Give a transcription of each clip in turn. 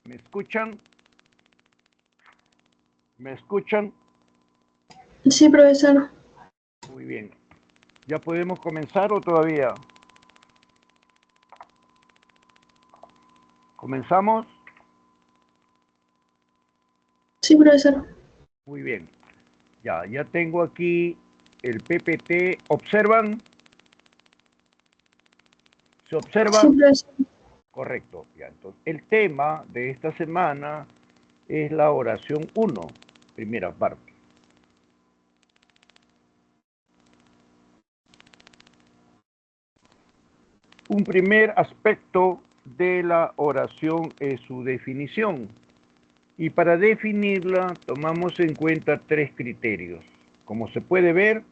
¿Me escuchan? ¿Me escuchan? Sí, profesor. Muy bien. ¿Ya podemos comenzar o todavía? ¿Comenzamos? Sí, profesor. Muy bien. Ya tengo aquí el PPT. ¿Observan? ¿Se Sí, observa? profesor. Correcto. Ya, entonces, el tema de esta semana es la oración 1, primera parte. Un primer aspecto de la oración es su definición. Y para definirla tomamos en cuenta tres criterios. Como se puede ver,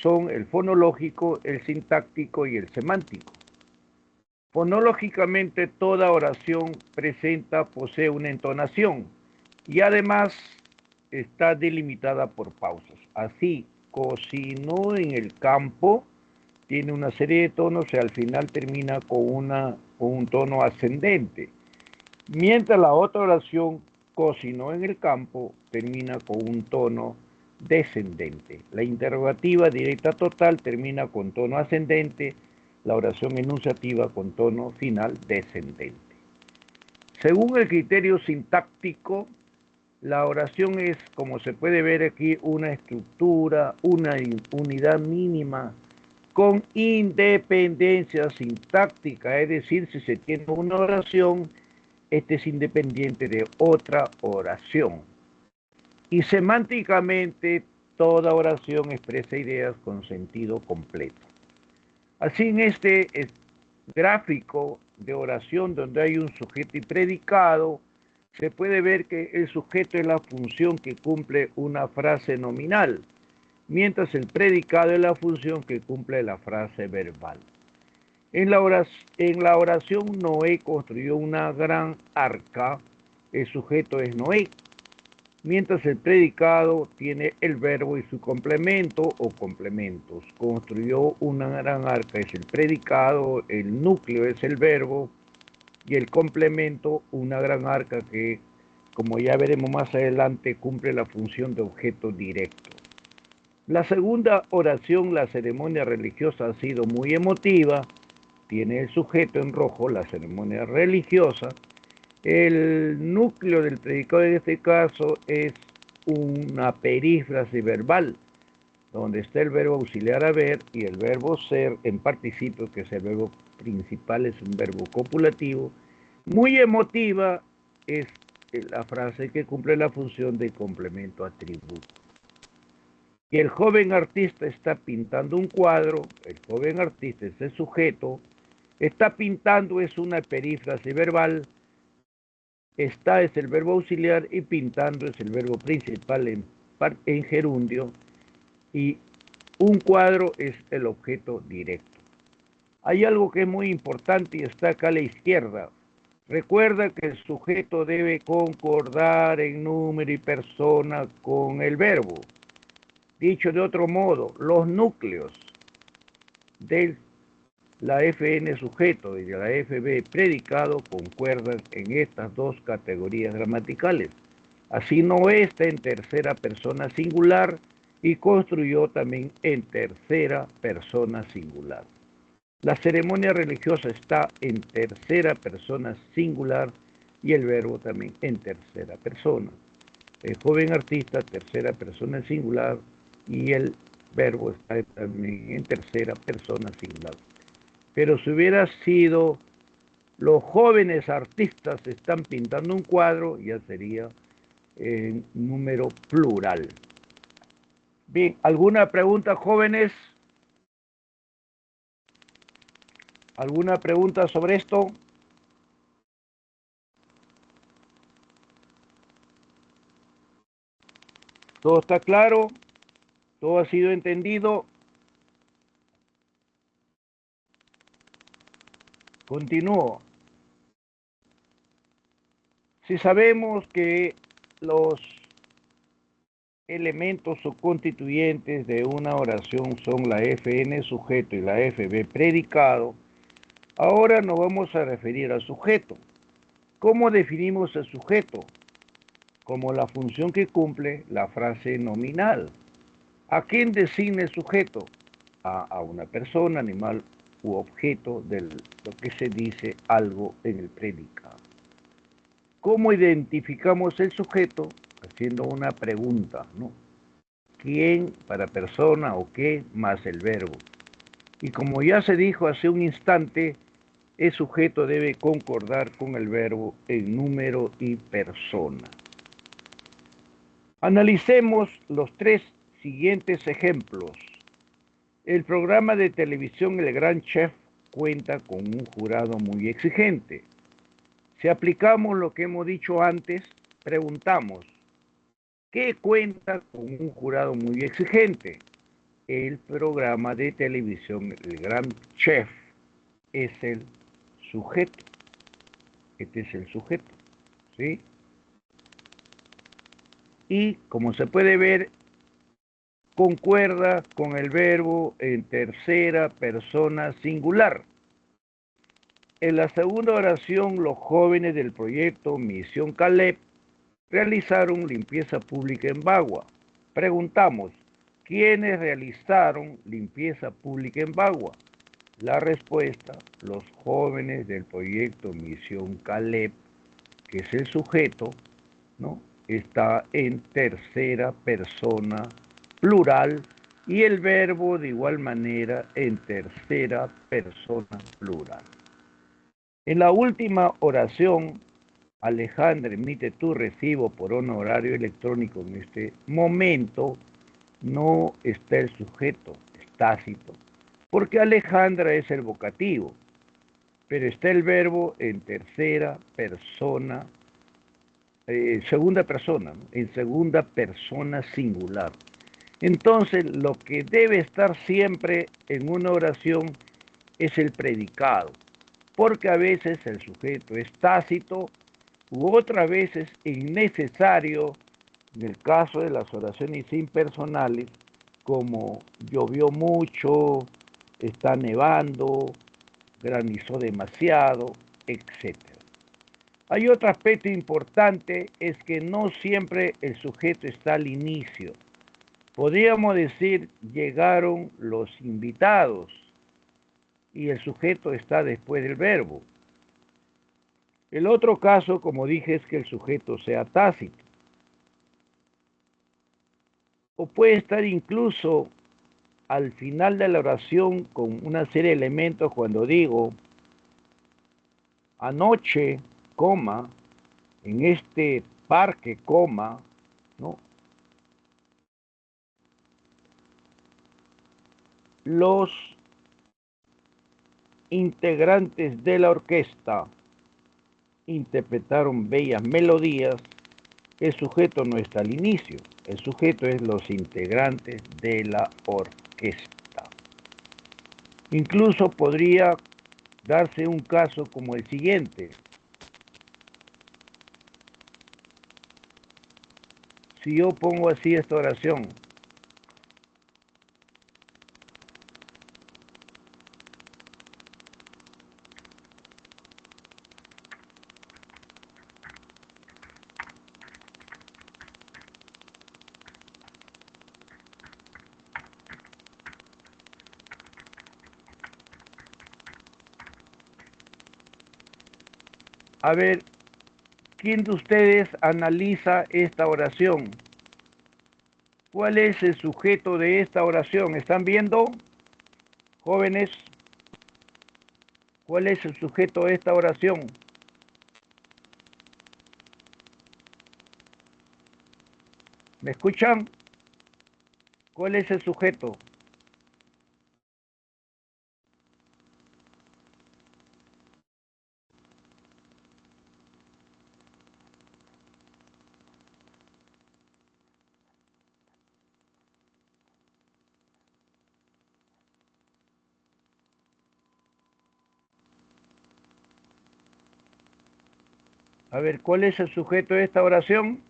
son el fonológico, el sintáctico y el semántico. Fonológicamente, toda oración posee una entonación y además está delimitada por pausas. Así, cocinó en el campo tiene una serie de tonos y al final termina con un tono ascendente. Mientras la otra oración, cocinó en el campo, termina con un tono descendente. La interrogativa directa total termina con tono ascendente, la oración enunciativa con tono final descendente. Según el criterio sintáctico, la oración es, como se puede ver aquí, una estructura, una unidad mínima con independencia sintáctica, es decir, si se tiene una oración, este es independiente de otra oración. Y semánticamente, toda oración expresa ideas con sentido completo. Así en este gráfico de oración donde hay un sujeto y predicado, se puede ver que el sujeto es la función que cumple una frase nominal, mientras el predicado es la función que cumple la frase verbal. En la oración Noé construyó una gran arca, el sujeto es Noé, mientras el predicado tiene el verbo y su complemento o complementos. Construyó una gran arca es el predicado, el núcleo es el verbo y el complemento una gran arca que, como ya veremos más adelante, cumple la función de objeto directo. La segunda oración, la ceremonia religiosa, ha sido muy emotiva. Tiene el sujeto en rojo, la ceremonia religiosa. El núcleo del predicado en este caso es una perífrase verbal, donde está el verbo auxiliar haber y el verbo ser en participio, que es el verbo principal, es un verbo copulativo. Muy emotiva es la frase que cumple la función de complemento atributo. Y el joven artista está pintando un cuadro, el joven artista es el sujeto, está pintando es una perífrase verbal, está es el verbo auxiliar y pintando es el verbo principal en gerundio y un cuadro es el objeto directo. Hay algo que es muy importante y está acá a la izquierda. Recuerda que el sujeto debe concordar en número y persona con el verbo. Dicho de otro modo, los núcleos de la FN sujeto y de la FB predicado concuerdan en estas dos categorías gramaticales. Así Noé está en tercera persona singular y construyó también en tercera persona singular. La ceremonia religiosa está en tercera persona singular y el verbo también en tercera persona. El joven artista, tercera persona singular y el verbo está también en tercera persona singular. Pero si hubiera sido los jóvenes artistas están pintando un cuadro, ya sería en número plural. Bien, ¿alguna pregunta, jóvenes? ¿Alguna pregunta sobre esto? ¿Todo está claro? ¿Todo ha sido entendido? Continúo. Si sabemos que los elementos o constituyentes de una oración son la FN sujeto y la FB predicado, ahora nos vamos a referir al sujeto. ¿Cómo definimos el sujeto? Como la función que cumple la frase nominal. ¿A quién designa el sujeto? A una persona, animal u objeto de lo que se dice algo en el predicado. ¿Cómo identificamos el sujeto? Haciendo una pregunta, ¿no? ¿Quién para persona o qué más el verbo? Y como ya se dijo hace un instante, el sujeto debe concordar con el verbo en número y persona. Analicemos los tres siguientes ejemplos. El programa de televisión El Gran Chef cuenta con un jurado muy exigente. Si aplicamos lo que hemos dicho antes, preguntamos, ¿qué cuenta con un jurado muy exigente? El programa de televisión El Gran Chef es el sujeto. Este es el sujeto, ¿sí? Y como se puede ver, concuerda con el verbo en tercera persona singular. En la segunda oración, los jóvenes del proyecto Misión Caleb realizaron limpieza pública en Bagua. Preguntamos, ¿quiénes realizaron limpieza pública en Bagua? La respuesta, los jóvenes del proyecto Misión Caleb, que es el sujeto, ¿no? Está en tercera persona plural y el verbo de igual manera en tercera persona plural. En la última oración, Alejandra emite tu recibo por honorario electrónico. En este momento no está el sujeto, es tácito, porque Alejandra es el vocativo, pero está el verbo en tercera persona, segunda persona, ¿no? En segunda persona singular. Entonces, lo que debe estar siempre en una oración es el predicado, porque a veces el sujeto es tácito u otras veces innecesario en el caso de las oraciones impersonales, como llovió mucho, está nevando, granizó demasiado, etc. Hay otro aspecto importante, es que no siempre el sujeto está al inicio. Podríamos decir, llegaron los invitados y el sujeto está después del verbo. El otro caso, como dije, es que el sujeto sea tácito. O puede estar incluso al final de la oración con una serie de elementos cuando digo, anoche, coma, en este parque, coma, ¿no? Los integrantes de la orquesta interpretaron bellas melodías. El sujeto no está al inicio, el sujeto es los integrantes de la orquesta. Incluso podría darse un caso como el siguiente. Si yo pongo así esta oración, a ver, ¿quién de ustedes analiza esta oración? ¿Cuál es el sujeto de esta oración? ¿Están viendo, jóvenes? ¿Cuál es el sujeto de esta oración? ¿Me escuchan? ¿Cuál es el sujeto? A ver, ¿cuál es el sujeto de esta oración?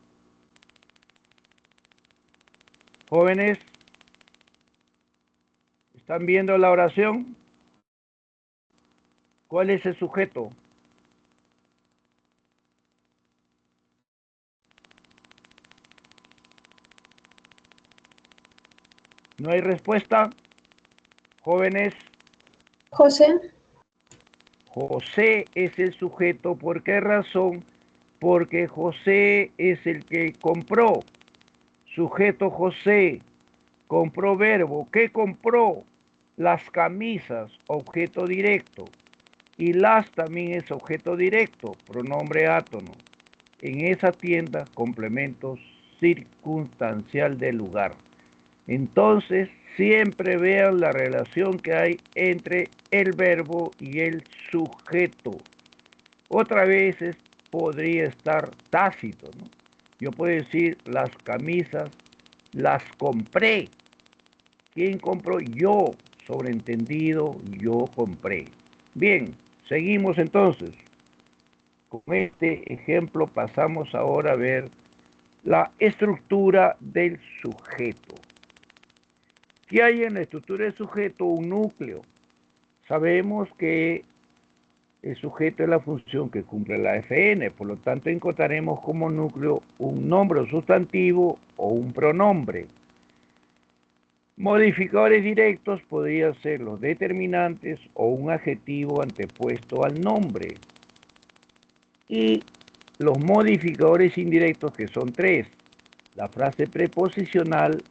Jóvenes, ¿están viendo la oración? ¿Cuál es el sujeto? ¿No hay respuesta? Jóvenes, José. José es el sujeto. ¿Por qué razón? Porque José es el que compró. Sujeto José, compró verbo. ¿Qué compró? Las camisas, objeto directo. Y las también es objeto directo, pronombre átono. En esa tienda, complemento circunstancial del lugar. Entonces, siempre vean la relación que hay entre el verbo y el sujeto. Otras veces podría estar tácito, ¿no? Yo puedo decir, las camisas las compré. ¿Quién compró? Yo. Sobreentendido, yo compré. Bien, seguimos entonces. Con este ejemplo pasamos ahora a ver la estructura del sujeto. ¿Qué hay en la estructura del sujeto? Un núcleo. Sabemos que el sujeto es la función que cumple la FN, por lo tanto encontraremos como núcleo un nombre o sustantivo o un pronombre. Modificadores directos podrían ser los determinantes o un adjetivo antepuesto al nombre. Y los modificadores indirectos, que son tres: la frase preposicional,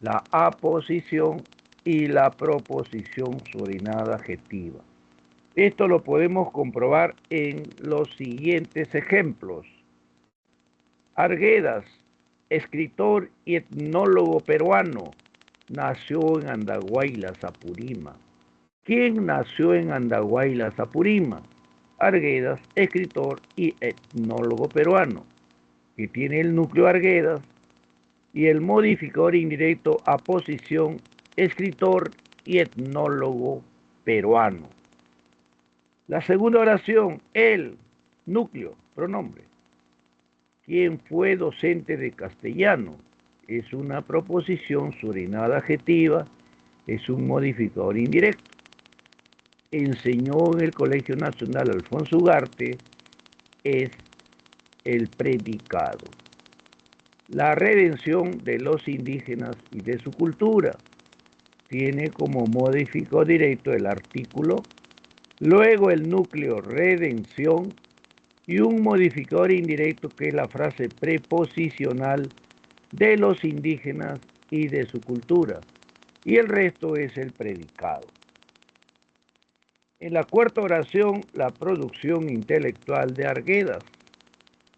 la aposición y la proposición subordinada adjetiva. Esto lo podemos comprobar en los siguientes ejemplos. Arguedas, escritor y etnólogo peruano, nació en Andahuaylas, Apurima. ¿Quién nació en Andahuaylas, Apurima? Arguedas, escritor y etnólogo peruano, que tiene el núcleo Arguedas y el modificador indirecto aposición, escritor y etnólogo peruano. La segunda oración, el núcleo, pronombre. ¿Quién fue docente de castellano? Es una proposición subordinada adjetiva, es un modificador indirecto. Enseñó en el Colegio Nacional Alfonso Ugarte, es el predicado. La redención de los indígenas y de su cultura tiene como modificador directo el artículo, luego el núcleo redención y un modificador indirecto que es la frase preposicional de los indígenas y de su cultura, y el resto es el predicado. En la cuarta oración, la producción intelectual de Arguedas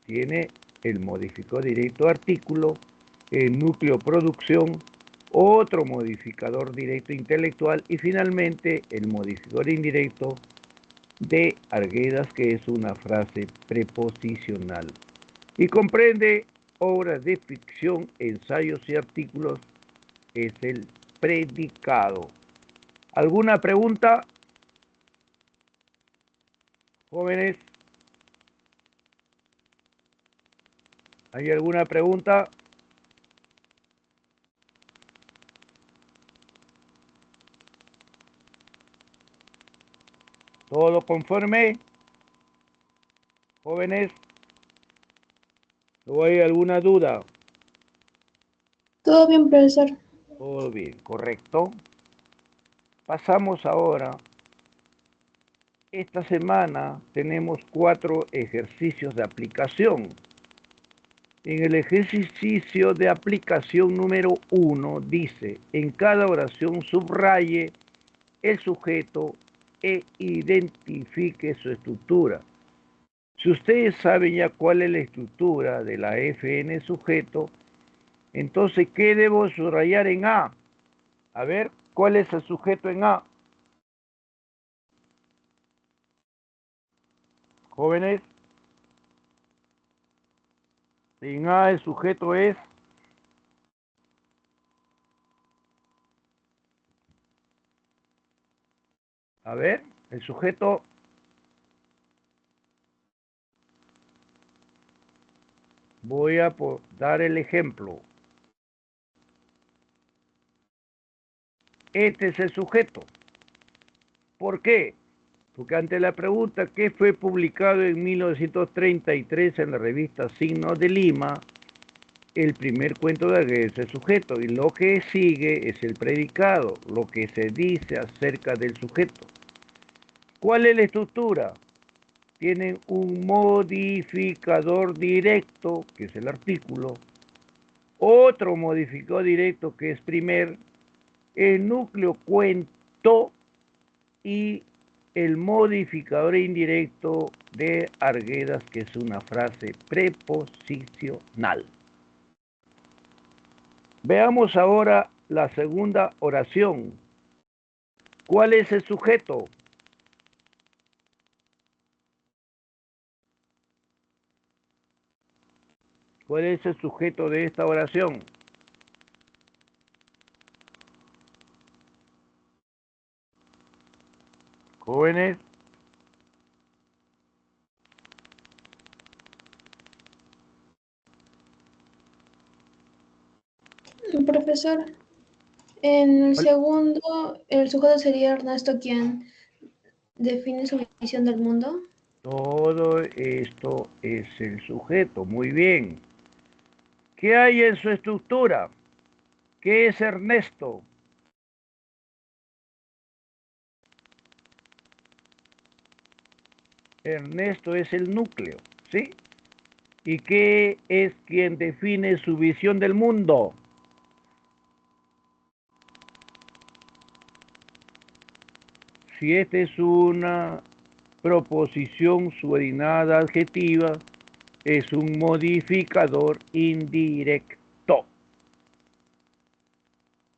tiene el modificador directo artículo, el núcleo producción, otro modificador directo intelectual y finalmente el modificador indirecto de Arguedas, que es una frase preposicional. Y comprende obras de ficción, ensayos y artículos, es el predicado. ¿Alguna pregunta, jóvenes? ¿Hay alguna pregunta? ¿Todo conforme, jóvenes? ¿No hay alguna duda? Todo bien, profesor. Todo bien, correcto. Pasamos ahora. Esta semana tenemos 4 ejercicios de aplicación. En el ejercicio de aplicación número 1 dice, en cada oración subraye el sujeto e identifique su estructura. Si ustedes saben ya cuál es la estructura de la FN sujeto, entonces, ¿qué debo subrayar en A? A ver, ¿cuál es el sujeto en A? Jóvenes, en A el sujeto es... A ver, el sujeto... Voy a dar el ejemplo. Este es el sujeto. ¿Por qué? Porque ante la pregunta ¿qué fue publicado en 1933 en la revista Signos de Lima? el primer cuento de Arguedas es el sujeto y lo que sigue es el predicado, lo que se dice acerca del sujeto. ¿Cuál es la estructura? Tienen un modificador directo, que es el artículo, otro modificador directo, que es primer, el núcleo cuento y el modificador indirecto de Arguedas, que es una frase preposicional. Veamos ahora la segunda oración. ¿Cuál es el sujeto? ¿Cuál es el sujeto de esta oración? Jóvenes. Profesor, en el segundo, el sujeto sería Ernesto quien define su visión del mundo. Todo esto es el sujeto. Muy bien. ¿Qué hay en su estructura? ¿Qué es Ernesto? Ernesto es el núcleo, ¿sí? ¿Y qué es quien define su visión del mundo? Si esta es una proposición subordinada adjetiva, es un modificador indirecto.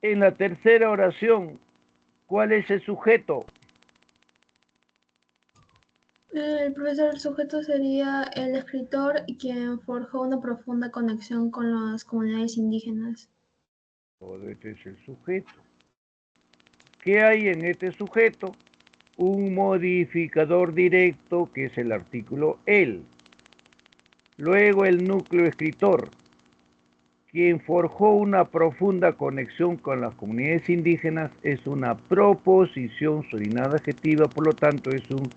En la tercera oración, ¿cuál es el sujeto? El profesor, el sujeto sería el escritor quien forjó una profunda conexión con las comunidades indígenas. Todo este es el sujeto. ¿Qué hay en este sujeto? Un modificador directo que es el artículo el. Luego el núcleo escritor, quien forjó una profunda conexión con las comunidades indígenas, es una proposición subordinada adjetiva, por lo tanto es un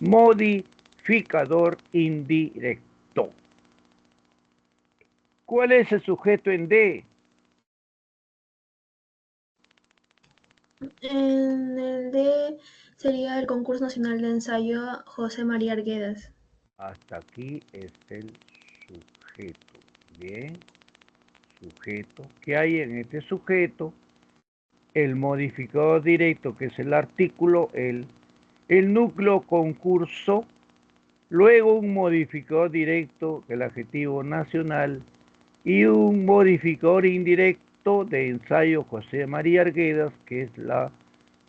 modificador indirecto. ¿Cuál es el sujeto en D? En el D sería el Concurso Nacional de Ensayo José María Arguedas. Hasta aquí es el sujeto. Bien, sujeto. ¿Qué hay en este sujeto? El modificador directo, que es el artículo, el núcleo concurso, luego un modificador directo, el adjetivo nacional, y un modificador indirecto de ensayo José María Arguedas, que es la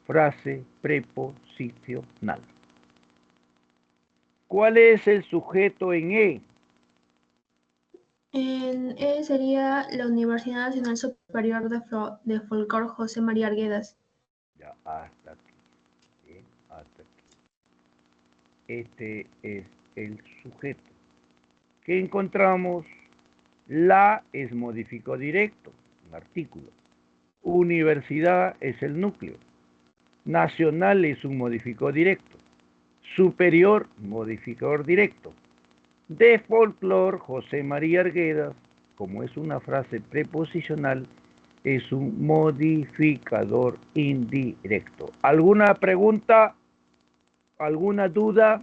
frase preposicional. ¿Cuál es el sujeto en E? En E sería la Universidad Nacional Superior de Folclor José María Arguedas. Ya, hasta aquí. Bien, hasta aquí. Este es el sujeto. ¿Qué encontramos? La es modificador directo, un artículo. Universidad es el núcleo. Nacional es un modificador directo. Superior, modificador directo. De folclor, José María Arguedas, como es una frase preposicional, es un modificador indirecto. ¿Alguna pregunta? ¿Alguna duda?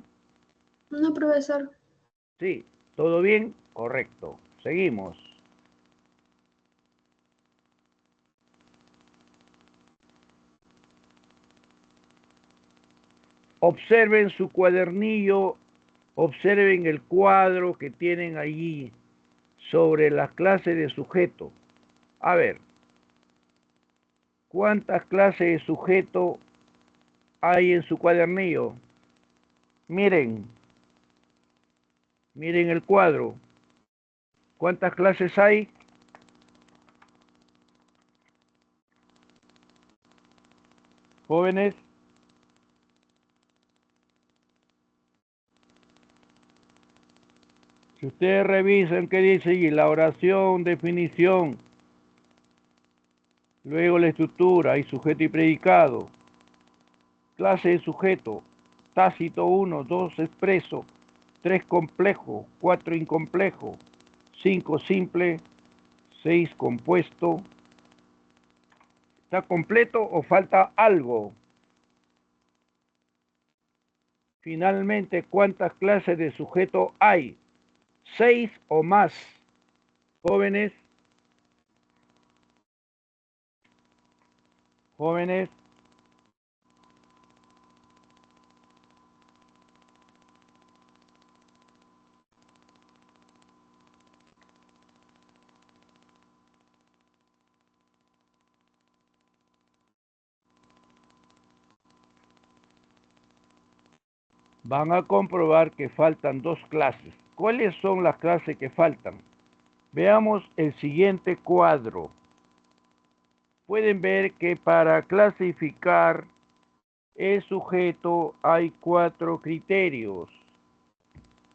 No, profesor. Sí, ¿todo bien? Correcto. Seguimos. Observen su cuadernillo, observen el cuadro que tienen allí sobre las clases de sujeto. A ver, ¿cuántas clases de sujeto hay en su cuadernillo? Miren, miren el cuadro. ¿Cuántas clases hay? Jóvenes. Si ustedes revisan qué dice y la oración, definición, luego la estructura, hay sujeto y predicado, clase de sujeto, tácito 1, 2 expreso, 3 complejo, 4 incomplejo, 5 simple, 6 compuesto. ¿Está completo o falta algo? Finalmente, ¿cuántas clases de sujeto hay? 6 o más. Jóvenes. Jóvenes. Van a comprobar que faltan 2 clases. ¿Cuáles son las clases que faltan? Veamos el siguiente cuadro. Pueden ver que para clasificar el sujeto hay 4 criterios.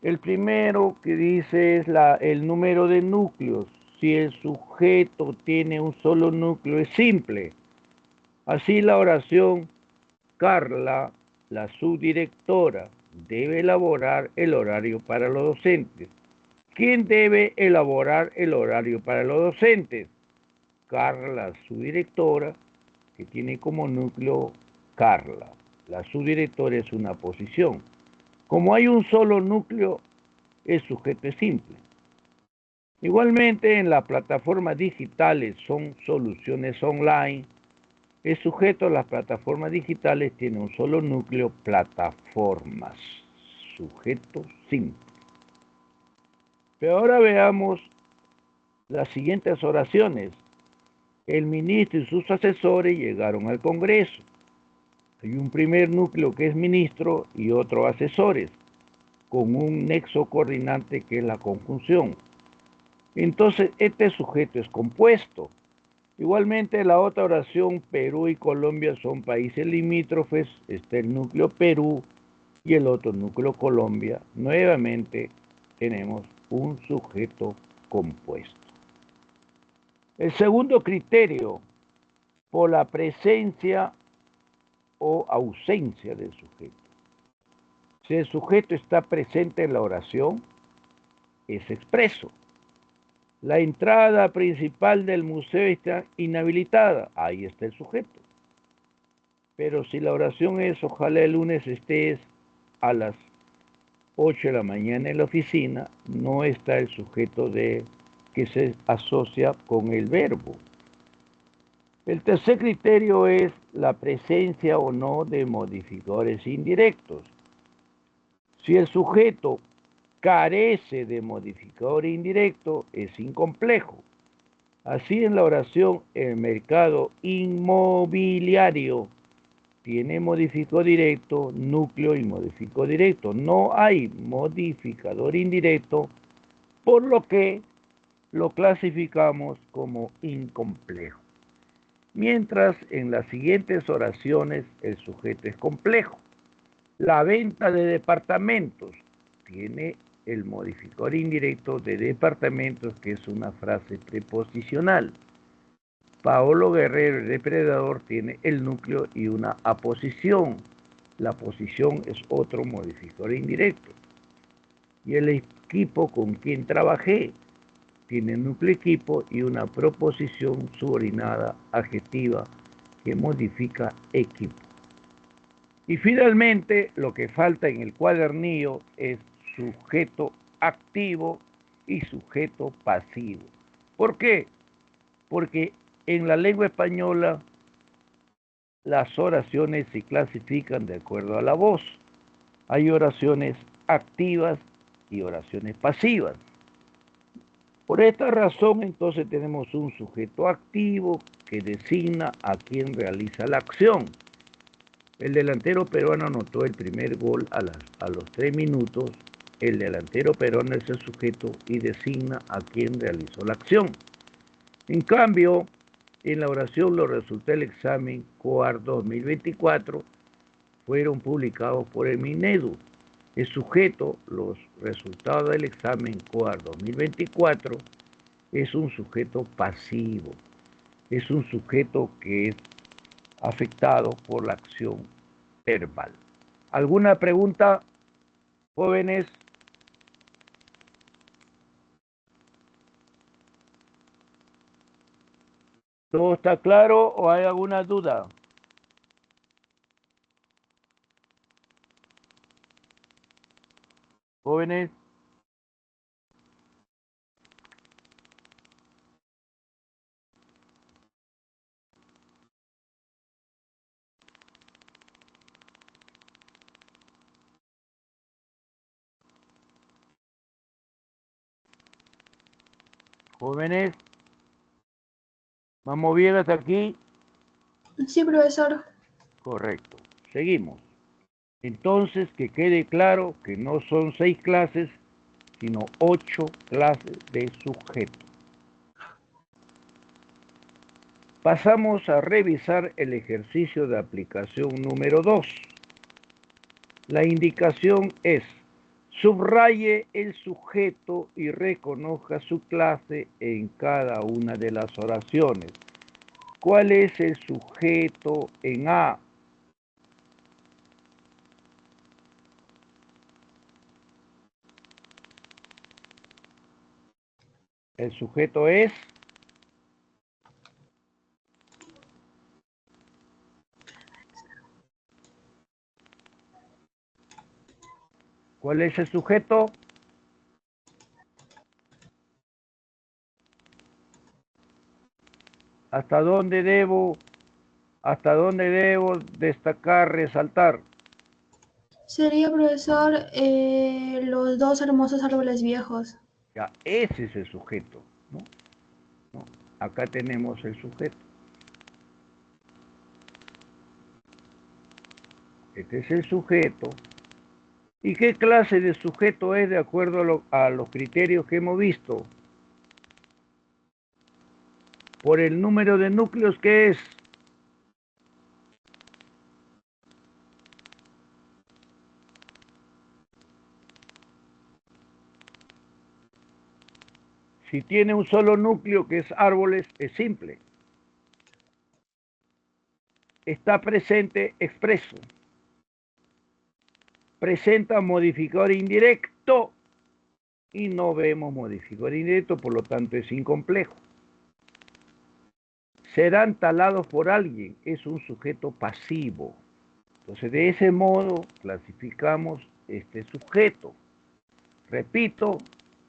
El primero que dice es el número de núcleos. Si el sujeto tiene un solo núcleo es simple. Así la oración: Carla, la subdirectora, debe elaborar el horario para los docentes. ¿Quién debe elaborar el horario para los docentes? Carla, subdirectora, que tiene como núcleo Carla. La subdirectora es una posición. Como hay un solo núcleo, el sujeto es simple. Igualmente, en las plataformas digitales son soluciones online. El sujeto de las plataformas digitales tiene un solo núcleo: plataformas. Sujeto simple. Pero ahora veamos las siguientes oraciones. El ministro y sus asesores llegaron al Congreso. Hay un primer núcleo que es ministro y otro asesores, con un nexo coordinante que es la conjunción. Entonces, este sujeto es compuesto. Igualmente, la otra oración: Perú y Colombia son países limítrofes. Está el núcleo Perú y el otro núcleo Colombia. Nuevamente tenemos un sujeto compuesto. El segundo criterio, por la presencia o ausencia del sujeto. Si el sujeto está presente en la oración, es expreso. La entrada principal del museo está inhabilitada. Ahí está el sujeto. Pero si la oración es: ojalá el lunes estés a las 8 de la mañana en la oficina, no está el sujeto que se asocia con el verbo. El tercer criterio es la presencia o no de modificadores indirectos. Si el sujeto carece de modificador indirecto, es incomplejo. Así, en la oración: el mercado inmobiliario tiene modificador directo, núcleo y modificador directo. No hay modificador indirecto, por lo que lo clasificamos como incomplejo. Mientras en las siguientes oraciones el sujeto es complejo. La venta de departamentos tiene el modificador indirecto de departamentos, que es una frase preposicional. Paolo Guerrero, el depredador, tiene el núcleo y una aposición. La posición es otro modificador indirecto. Y el equipo con quien trabajé tiene núcleo equipo y una proposición subordinada adjetiva que modifica equipo. Y finalmente, lo que falta en el cuadernillo es sujeto activo y sujeto pasivo. ¿Por qué? Porque en la lengua española las oraciones se clasifican de acuerdo a la voz. Hay oraciones activas y oraciones pasivas. Por esta razón, entonces, tenemos un sujeto activo que designa a quien realiza la acción. El delantero peruano anotó el primer gol a los 3 minutos. El delantero peruano es el sujeto y designa a quien realizó la acción. En cambio, en la oración los resultados del examen COAR 2024 fueron publicados por el Minedu. El sujeto, los resultados del examen COAR 2024, es un sujeto pasivo. Es un sujeto que es afectado por la acción verbal. ¿Alguna pregunta, jóvenes? ¿Todo está claro o hay alguna duda? Jóvenes. Jóvenes. ¿Vamos bien hasta aquí? Sí, profesor. Correcto. Seguimos. Entonces, que quede claro que no son 6 clases, sino 8 clases de sujeto. Pasamos a revisar el ejercicio de aplicación número 2. La indicación es: subraye el sujeto y reconozca su clase en cada una de las oraciones. ¿Cuál es el sujeto en A? El sujeto es... ¿Cuál es el sujeto? ¿Hasta dónde debo destacar, resaltar? Sería, profesor, los dos hermosos árboles viejos. Ya, ese es el sujeto, ¿no? ¿No? Acá tenemos el sujeto. Este es el sujeto. ¿Y qué clase de sujeto es de acuerdo a los criterios que hemos visto? Por el número de núcleos que es. Si tiene un solo núcleo que es árboles, es simple. Está presente expreso. Presenta modificador indirecto y no vemos modificador indirecto, por lo tanto es incomplejo. Serán talados por alguien, es un sujeto pasivo. Entonces, de ese modo clasificamos este sujeto. Repito,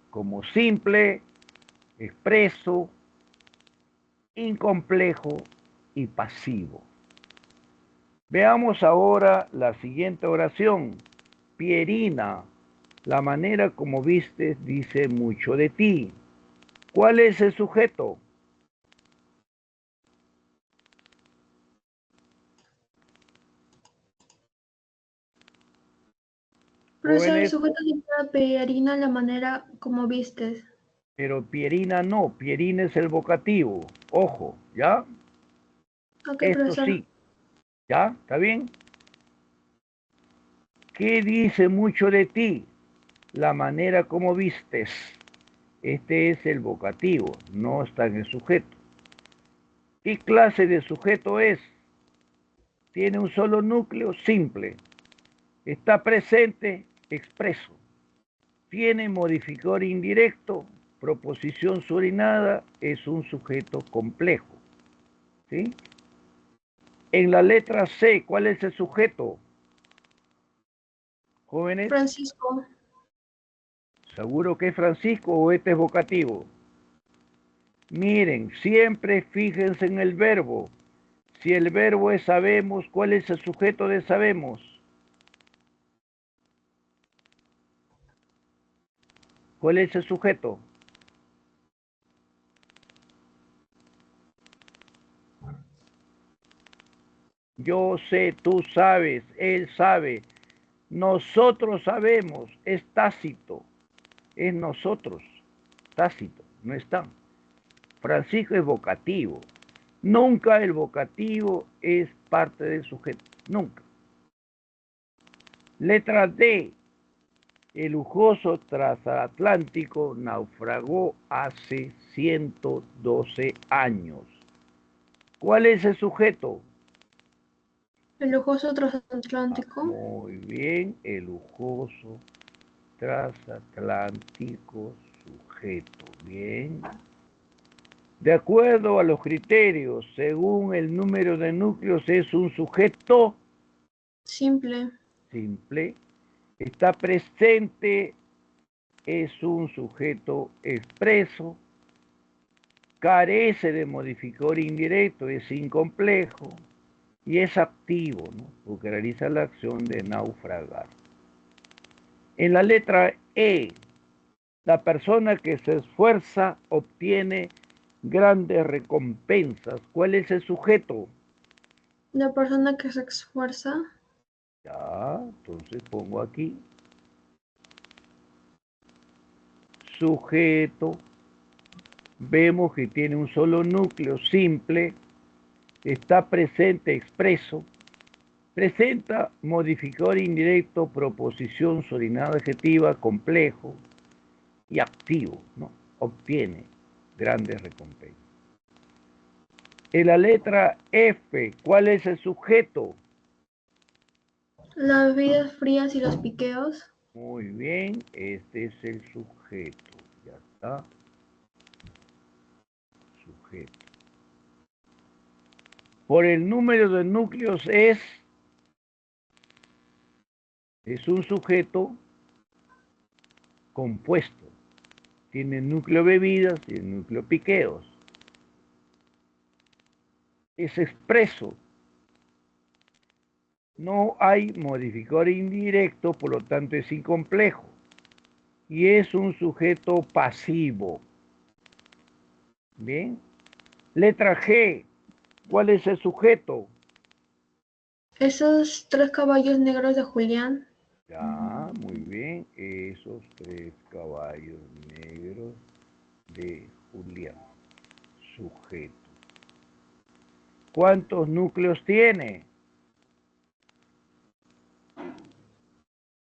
como simple, expreso, incomplejo y pasivo. Veamos ahora la siguiente oración. Pierina, la manera como vistes dice mucho de ti. ¿Cuál es el sujeto? Profesor, el Jóvenes, sujeto sería Pierina la manera como vistes. pero Pierina no, Pierina es el vocativo. Ojo, ¿ya? Ok, Esto profesor. sí, ¿ya? ¿Está bien? ¿Qué dice mucho de ti? La manera como vistes. Este es el vocativo, no está en el sujeto. ¿Qué clase de sujeto es? Tiene un solo núcleo simple. Está presente expreso. Tiene modificador indirecto. Proposición subordinada es un sujeto complejo. ¿Sí? En la letra C, ¿cuál es el sujeto? Jóvenes, Francisco. ¿seguro que es Francisco o este es vocativo? Miren, siempre fíjense en el verbo. Si el verbo es sabemos, ¿cuál es el sujeto de sabemos? ¿Cuál es el sujeto? Yo sé, tú sabes, él sabe, nosotros sabemos, es tácito, es nosotros, tácito, no está. Francisco es vocativo. Nunca el vocativo es parte del sujeto, nunca. Letra D. El lujoso transatlántico naufragó hace 112 años. ¿Cuál es el sujeto? El lujoso transatlántico. Muy bien, el lujoso transatlántico sujeto. Bien. De acuerdo a los criterios, según el número de núcleos, es un sujeto Simple. simple. Está presente, es un sujeto expreso. Carece de modificador indirecto, es incomplejo. Y es activo, ¿no? Porque realiza la acción de naufragar. En la letra E, la persona que se esfuerza obtiene grandes recompensas. ¿Cuál es el sujeto? La persona que se esfuerza. Ya, entonces pongo aquí sujeto. Vemos que tiene un solo núcleo simple, está presente expreso, presenta modificador indirecto, proposición subordinada adjetiva, complejo y activo, ¿no? Obtiene grandes recompensas. En la letra F, ¿cuál es el sujeto? Las bebidas frías y los piqueos. Muy bien, este es el sujeto. Ya está. Sujeto. Por el número de núcleos es un sujeto compuesto. Tiene núcleo bebidas y el núcleo piqueos. Es expreso. No hay modificador indirecto, por lo tanto es incomplejo. Y es un sujeto pasivo. Bien. Letra G. ¿Cuál es el sujeto? Esos 3 caballos negros de Julián. Ya, muy bien. Esos 3 caballos negros de Julián. Sujeto. ¿Cuántos núcleos tiene?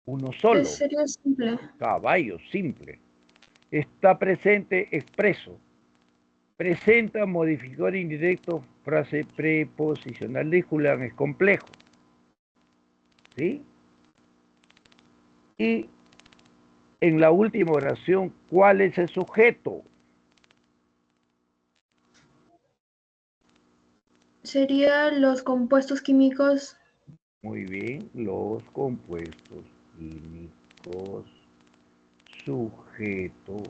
Uno solo. Sería simple. Caballo, simple. Está presente expreso. Presenta modificador indirecto, frase preposicional de Julián es complejo. ¿Sí? Y en la última oración, ¿cuál es el sujeto? Sería los compuestos químicos. Muy bien, los compuestos químicos. Sujeto.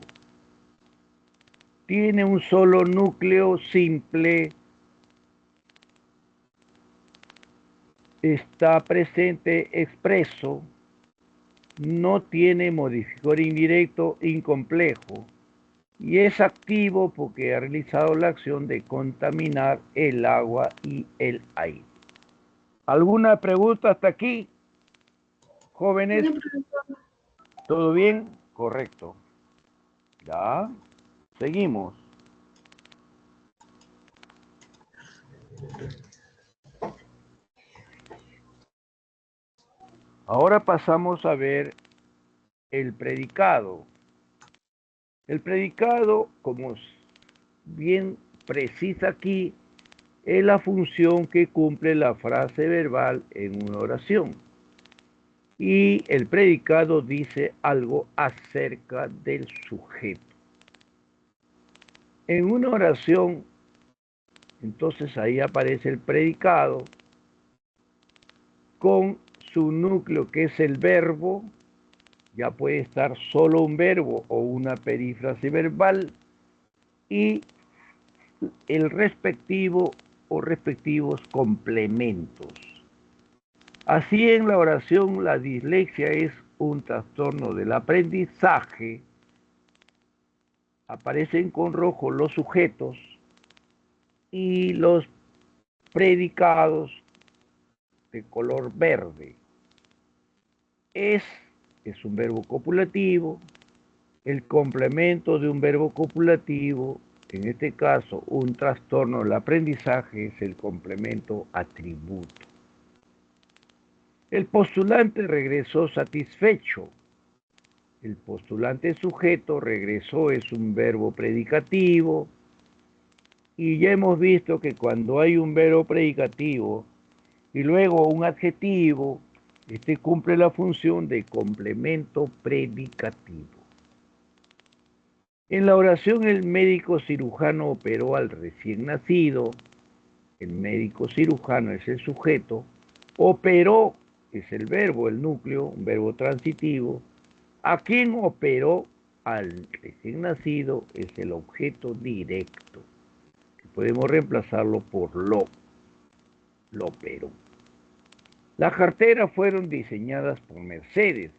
Tiene un solo núcleo simple. Está presente expreso. No tiene modificador indirecto incomplejo. Y es activo porque ha realizado la acción de contaminar el agua y el aire. ¿Alguna pregunta hasta aquí, jóvenes? ¿Todo bien? Correcto. Ya. Seguimos. Ahora pasamos a ver el predicado. El predicado, como bien precisa aquí, es la función que cumple la frase verbal en una oración. Y el predicado dice algo acerca del sujeto. En una oración, entonces ahí aparece el predicado con su núcleo que es el verbo. Ya puede estar solo un verbo o una perífrase verbal y el respectivo o respectivos complementos. Así en la oración la dislexia es un trastorno del aprendizaje. Aparecen con rojo los sujetos y los predicados de color verde. Es un verbo copulativo. El complemento de un verbo copulativo, en este caso un trastorno del aprendizaje, es el complemento atributo. El postulante regresó satisfecho. El postulante sujeto regresó es un verbo predicativo y ya hemos visto que cuando hay un verbo predicativo y luego un adjetivo, este cumple la función de complemento predicativo. En la oración el médico cirujano operó al recién nacido. El médico cirujano es el sujeto. Operó es el verbo, el núcleo, un verbo transitivo. A quien operó al recién nacido es el objeto directo, que podemos reemplazarlo por lo operó. Las carteras fueron diseñadas por Mercedes.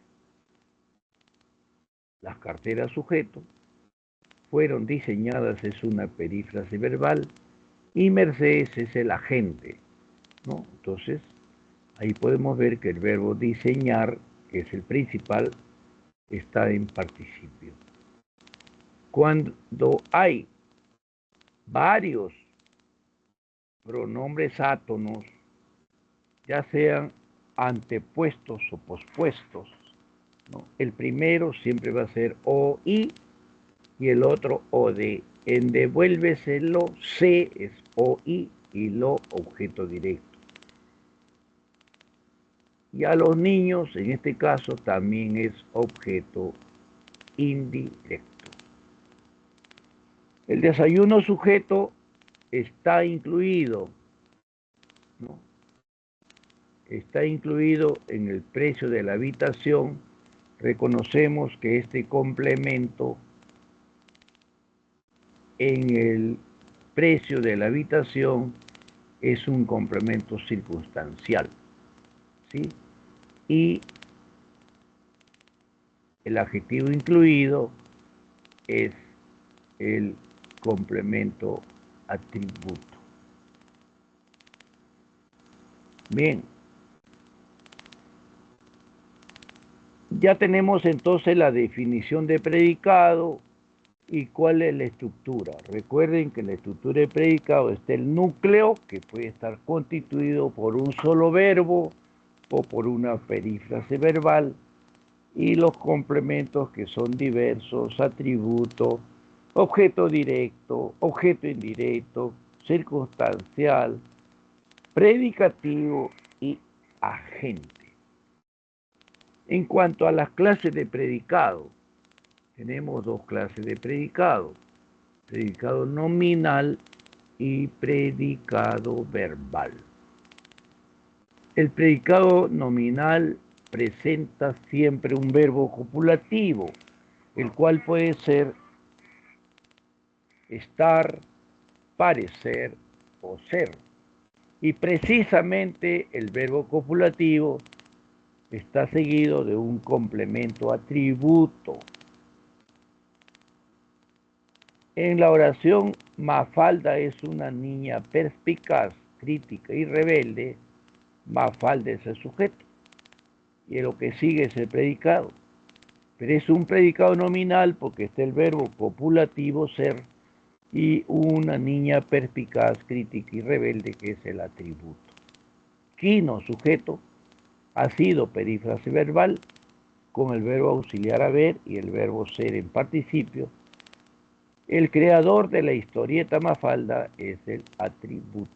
Las carteras sujeto fueron diseñadas, es una perífrase verbal, y Mercedes es el agente, ¿no? Entonces, ahí podemos ver que el verbo diseñar, que es el principal, está en participio. Cuando hay varios pronombres átonos, ya sean antepuestos o pospuestos, ¿no? El primero siempre va a ser o y el otro o de. En devuélveselo, se es o y lo objeto directo. Y a los niños, en este caso, también es objeto indirecto. El desayuno sujeto está incluido, ¿no? Está incluido en el precio de la habitación. Reconocemos que este complemento en el precio de la habitación es un complemento circunstancial, ¿sí? Y el adjetivo incluido es el complemento atributo. Bien, ya tenemos entonces la definición de predicado y cuál es la estructura. Recuerden que en la estructura de predicado está el núcleo, que puede estar constituido por un solo verbo o por una perífrase verbal, y los complementos, que son diversos: atributo, objeto directo, objeto indirecto, circunstancial, predicativo y agente. En cuanto a las clases de predicado, tenemos dos clases de predicado: predicado nominal y predicado verbal. El predicado nominal presenta siempre un verbo copulativo, el cual puede ser estar, parecer o ser. Y precisamente el verbo copulativo está seguido de un complemento atributo. En la oración, Mafalda es una niña perspicaz, crítica y rebelde. Mafalda es el sujeto y lo que sigue es el predicado. Pero es un predicado nominal porque está el verbo copulativo ser y una niña perspicaz, crítica y rebelde, que es el atributo. Quino, sujeto, ha sido perífrase verbal con el verbo auxiliar haber y el verbo ser en participio. El creador de la historieta Mafalda es el atributo.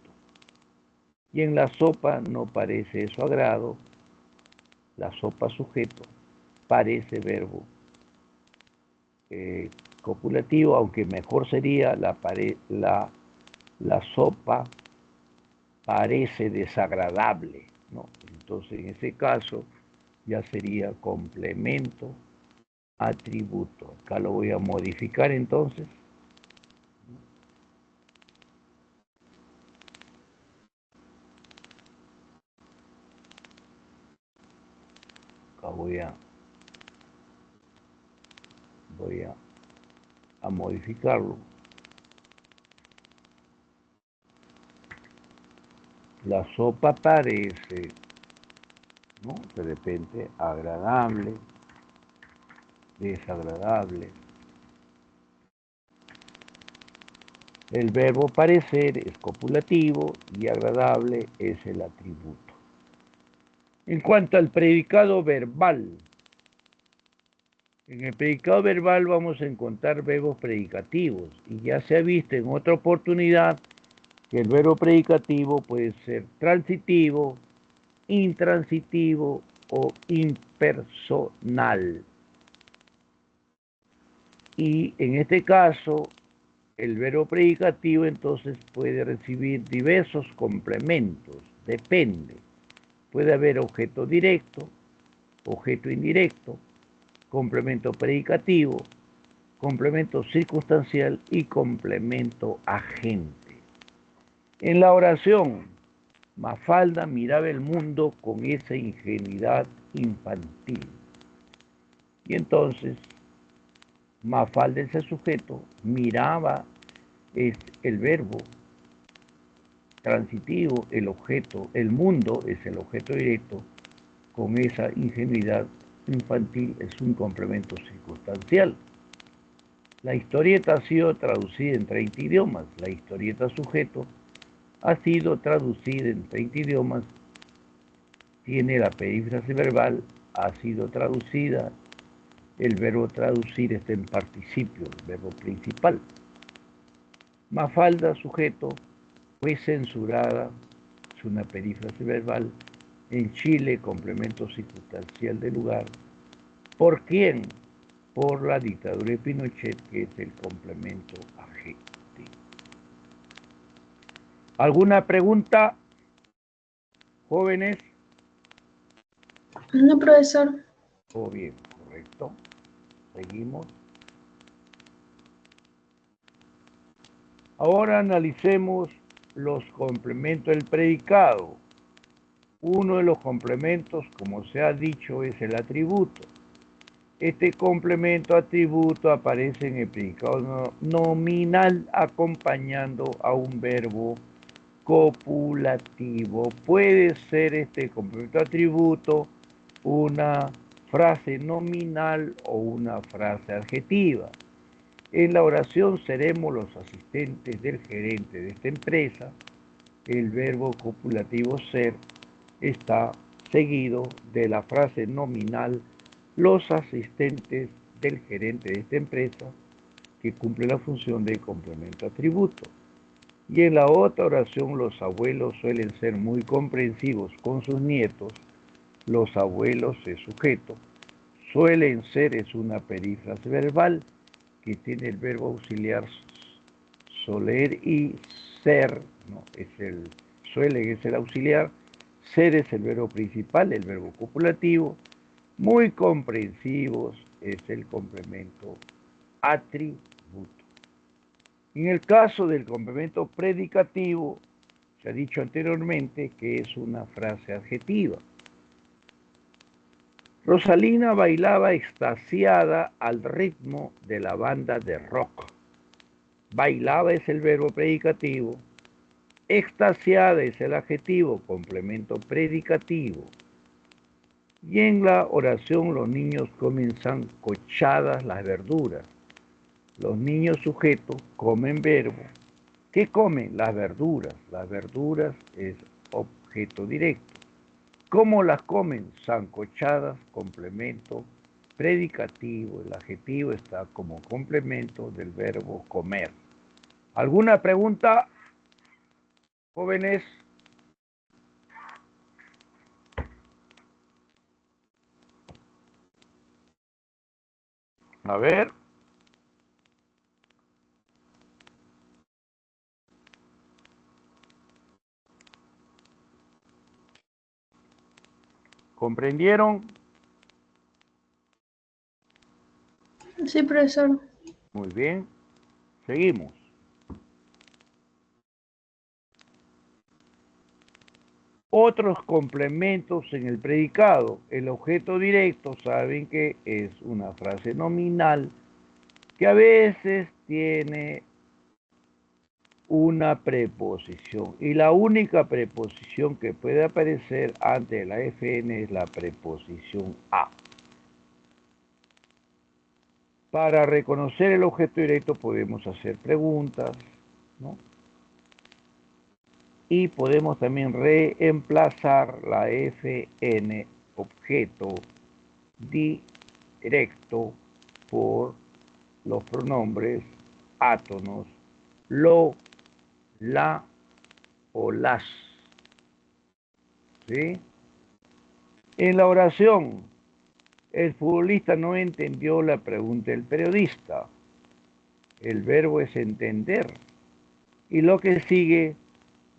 Y en la sopa no parece de su agrado. La sopa sujeto parece verbo copulativo, aunque mejor sería la sopa parece desagradable, ¿no? Entonces, en ese caso, ya sería complemento atributo. Acá lo voy a modificar entonces. Acá voy a modificarlo. La sopa parece, ¿no?, de repente agradable, desagradable. El verbo parecer es copulativo y agradable es el atributo. En cuanto al predicado verbal, en el predicado verbal vamos a encontrar verbos predicativos y ya se ha visto en otra oportunidad que el verbo predicativo puede ser transitivo, intransitivo o impersonal. Y en este caso, el verbo predicativo entonces puede recibir diversos complementos, depende. Puede haber objeto directo, objeto indirecto, complemento predicativo, complemento circunstancial y complemento agente. En la oración, Mafalda miraba el mundo con esa ingenuidad infantil. Y entonces, Mafalda, ese sujeto, miraba es el verbo transitivo, el objeto, el mundo es el objeto directo, con esa ingenuidad infantil es un complemento circunstancial. La historieta ha sido traducida en 30 idiomas. La historieta sujeto ha sido traducida en 30 idiomas. Tiene la perífrasis verbal, ha sido traducida. El verbo traducir está en participio, el verbo principal. Mafalda sujeto fue censurada, es una perífrasis verbal, en Chile, complemento circunstancial de lugar. ¿Por quién? Por la dictadura de Pinochet, que es el complemento agente. ¿Alguna pregunta, jóvenes? No, profesor. Oh, bien, correcto. Seguimos. Ahora analicemos los complementos del predicado. Uno de los complementos, como se ha dicho, es el atributo. Este complemento atributo aparece en el predicado nominal acompañando a un verbo copulativo. Puede ser este complemento atributo una frase nominal o una frase adjetiva. En la oración seremos los asistentes del gerente de esta empresa. El verbo copulativo ser está seguido de la frase nominal los asistentes del gerente de esta empresa, que cumple la función de complemento atributo. Y en la otra oración los abuelos suelen ser muy comprensivos con sus nietos. Los abuelos es sujeto. Suelen ser es una perífrasis verbal que tiene el verbo auxiliar soler y ser, ¿no? Suelen es el auxiliar, ser es el verbo principal, el verbo copulativo. Muy comprensivos es el complemento atributo. En el caso del complemento predicativo, se ha dicho anteriormente que es una frase adjetiva. Rosalina bailaba extasiada al ritmo de la banda de rock. Bailaba es el verbo predicativo. Extasiada es el adjetivo, complemento predicativo. Y en la oración los niños comen sancochadas las verduras. Los niños sujetos comen verbo. ¿Qué comen? Las verduras. Las verduras es objeto directo. ¿Cómo las comen? Sancochadas, complemento predicativo. El adjetivo está como complemento del verbo comer. ¿Alguna pregunta, jóvenes? A ver. ¿Comprendieron? Sí, profesor. Muy bien. Seguimos. Otros complementos en el predicado. El objeto directo, saben que es una frase nominal que a veces tiene una preposición. Y la única preposición que puede aparecer antes de la FN es la preposición a. Para reconocer el objeto directo podemos hacer preguntas, ¿no? Y podemos también reemplazar la FN objeto directo por los pronombres átonos, lo, la o las. ¿Sí? En la oración, el futbolista no entendió la pregunta del periodista. El verbo es entender. Y lo que sigue,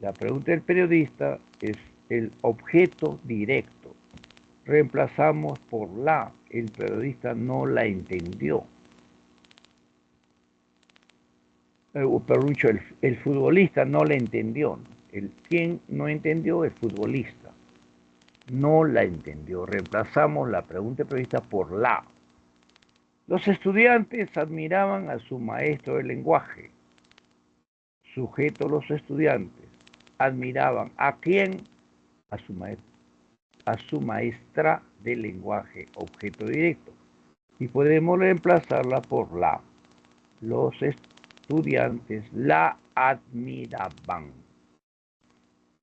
la pregunta del periodista, es el objeto directo. Reemplazamos por la. El periodista no la entendió. El futbolista no la entendió. Quien no entendió es futbolista. No la entendió. Reemplazamos la pregunta del periodista por la. Los estudiantes admiraban a su maestro de lenguaje. Sujeto, los estudiantes admiraban ¿a quién? A su maestra de lenguaje, objeto directo. Y podemos reemplazarla por la. Los estudiantes la admiraban.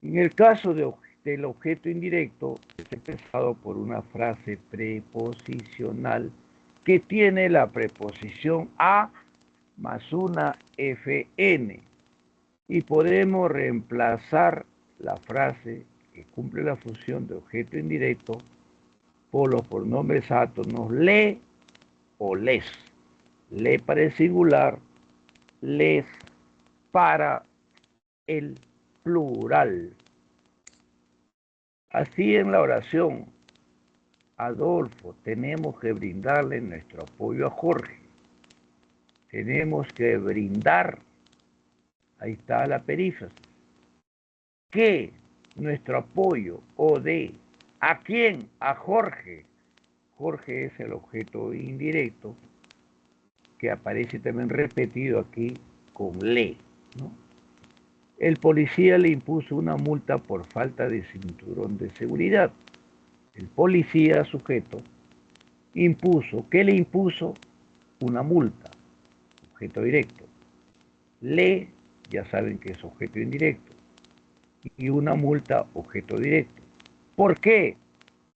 En el caso del objeto indirecto, es expresado por una frase preposicional que tiene la preposición a más una fn. Y podemos reemplazar la frase que cumple la función de objeto indirecto por los pronombres átonos le o les. Le para el singular, les para el plural. Así en la oración, Adolfo, tenemos que brindarle nuestro apoyo a Jorge. Tenemos que brindar, ahí está la perífrasis, que nuestro apoyo o de, ¿a quién? A Jorge. Jorge es el objeto indirecto que aparece también repetido aquí con le, ¿no? El policía le impuso una multa por falta de cinturón de seguridad. El policía sujeto impuso, ¿qué le impuso? Una multa, objeto directo. Le, ya saben que es objeto indirecto. Y una multa, objeto directo. ¿Por qué?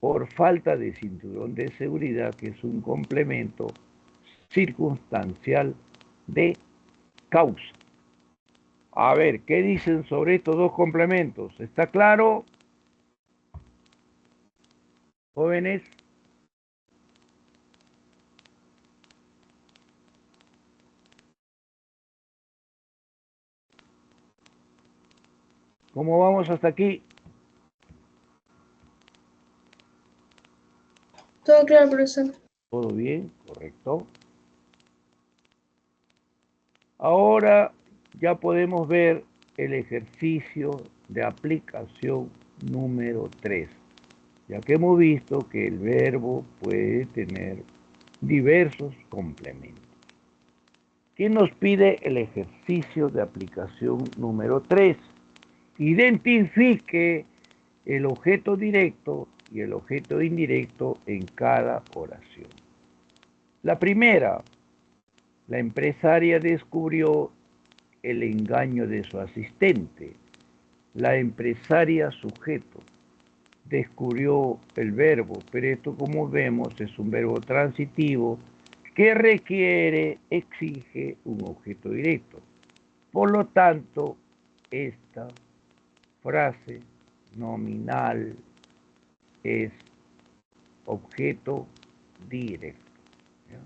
Por falta de cinturón de seguridad, que es un complemento circunstancial de causa. A ver, ¿qué dicen sobre estos dos complementos? ¿Está claro, jóvenes? ¿Cómo vamos hasta aquí? Todo claro, profesor. ¿Todo bien? ¿Correcto? Ahora ya podemos ver el ejercicio de aplicación número 3, ya que hemos visto que el verbo puede tener diversos complementos. ¿Qué nos pide el ejercicio de aplicación número 3? Identifique el objeto directo y el objeto indirecto en cada oración. La primera, la empresaria descubrió el engaño de su asistente. La empresaria sujeto descubrió el verbo, pero esto, como vemos, es un verbo transitivo que exige un objeto directo. Por lo tanto, esta frase nominal es objeto directo. ¿Ya?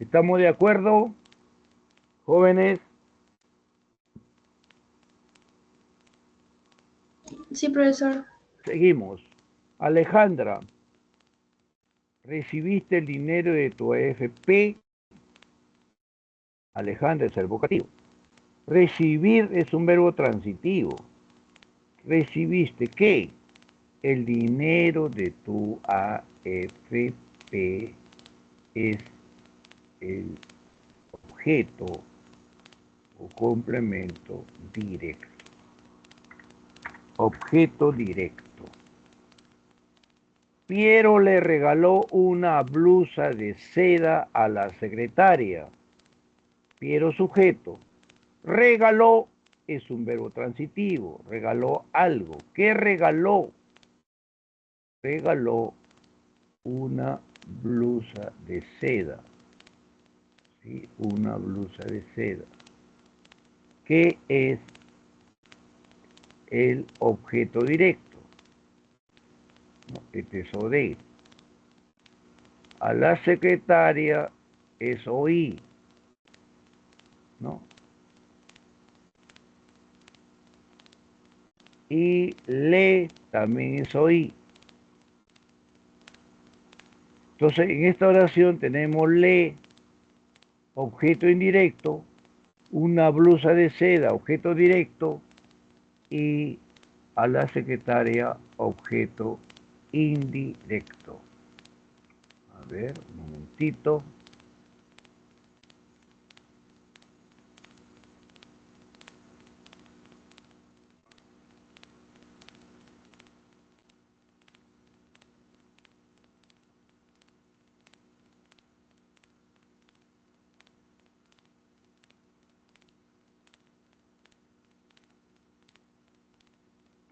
¿Estamos de acuerdo, jóvenes? Sí, profesor. Seguimos. Alejandra, recibiste el dinero de tu AFP. Alejandra es el vocativo. Recibir es un verbo transitivo. ¿Recibiste qué? El dinero de tu AFP es el objeto o complemento directo. Objeto directo. Piero le regaló una blusa de seda a la secretaria. Piero sujeto. Regaló es un verbo transitivo. Regaló algo. ¿Qué regaló? Regaló una blusa de seda. ¿Sí? Una blusa de seda. ¿Qué es el objeto directo? ¿No? Este es OD. A la secretaria es oí, ¿no? Y le también es oí. Entonces, en esta oración tenemos le, objeto indirecto, una blusa de seda, objeto directo, y a la secretaria, objeto indirecto. A ver, un momentito.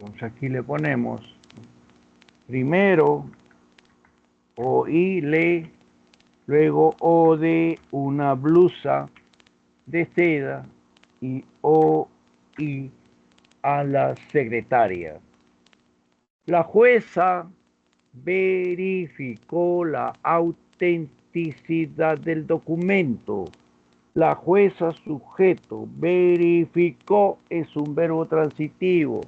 Entonces aquí le ponemos primero oí, le, luego o de una blusa de seda y oí a la secretaria. La jueza verificó la autenticidad del documento. La jueza sujeto verificó es un verbo transitivo.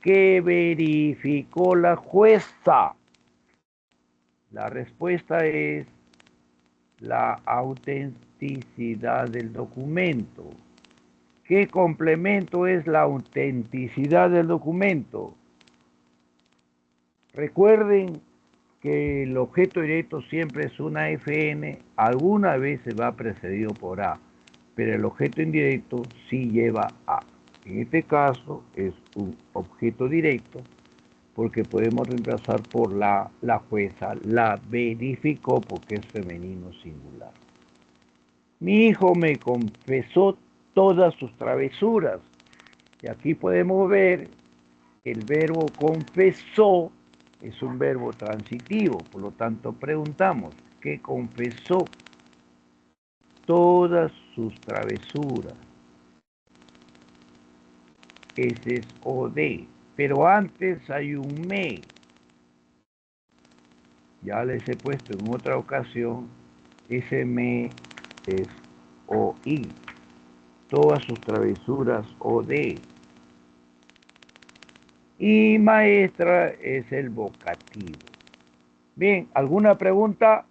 ¿Qué verificó la jueza? La respuesta es la autenticidad del documento. ¿Qué complemento es la autenticidad del documento? Recuerden que el objeto directo siempre es una FN, alguna vez se va precedido por A, pero el objeto indirecto sí lleva A. En este caso es un objeto directo porque podemos reemplazar por la jueza, la verificó porque es femenino singular. Mi hijo me confesó todas sus travesuras. Y aquí podemos ver que el verbo confesó es un verbo transitivo, por lo tanto preguntamos, ¿qué confesó? Todas sus travesuras. Ese es OD, pero antes hay un me. Ya les he puesto en otra ocasión, ese me es OI. Todas sus travesuras OD. Y maestra es el vocativo. Bien, ¿alguna pregunta,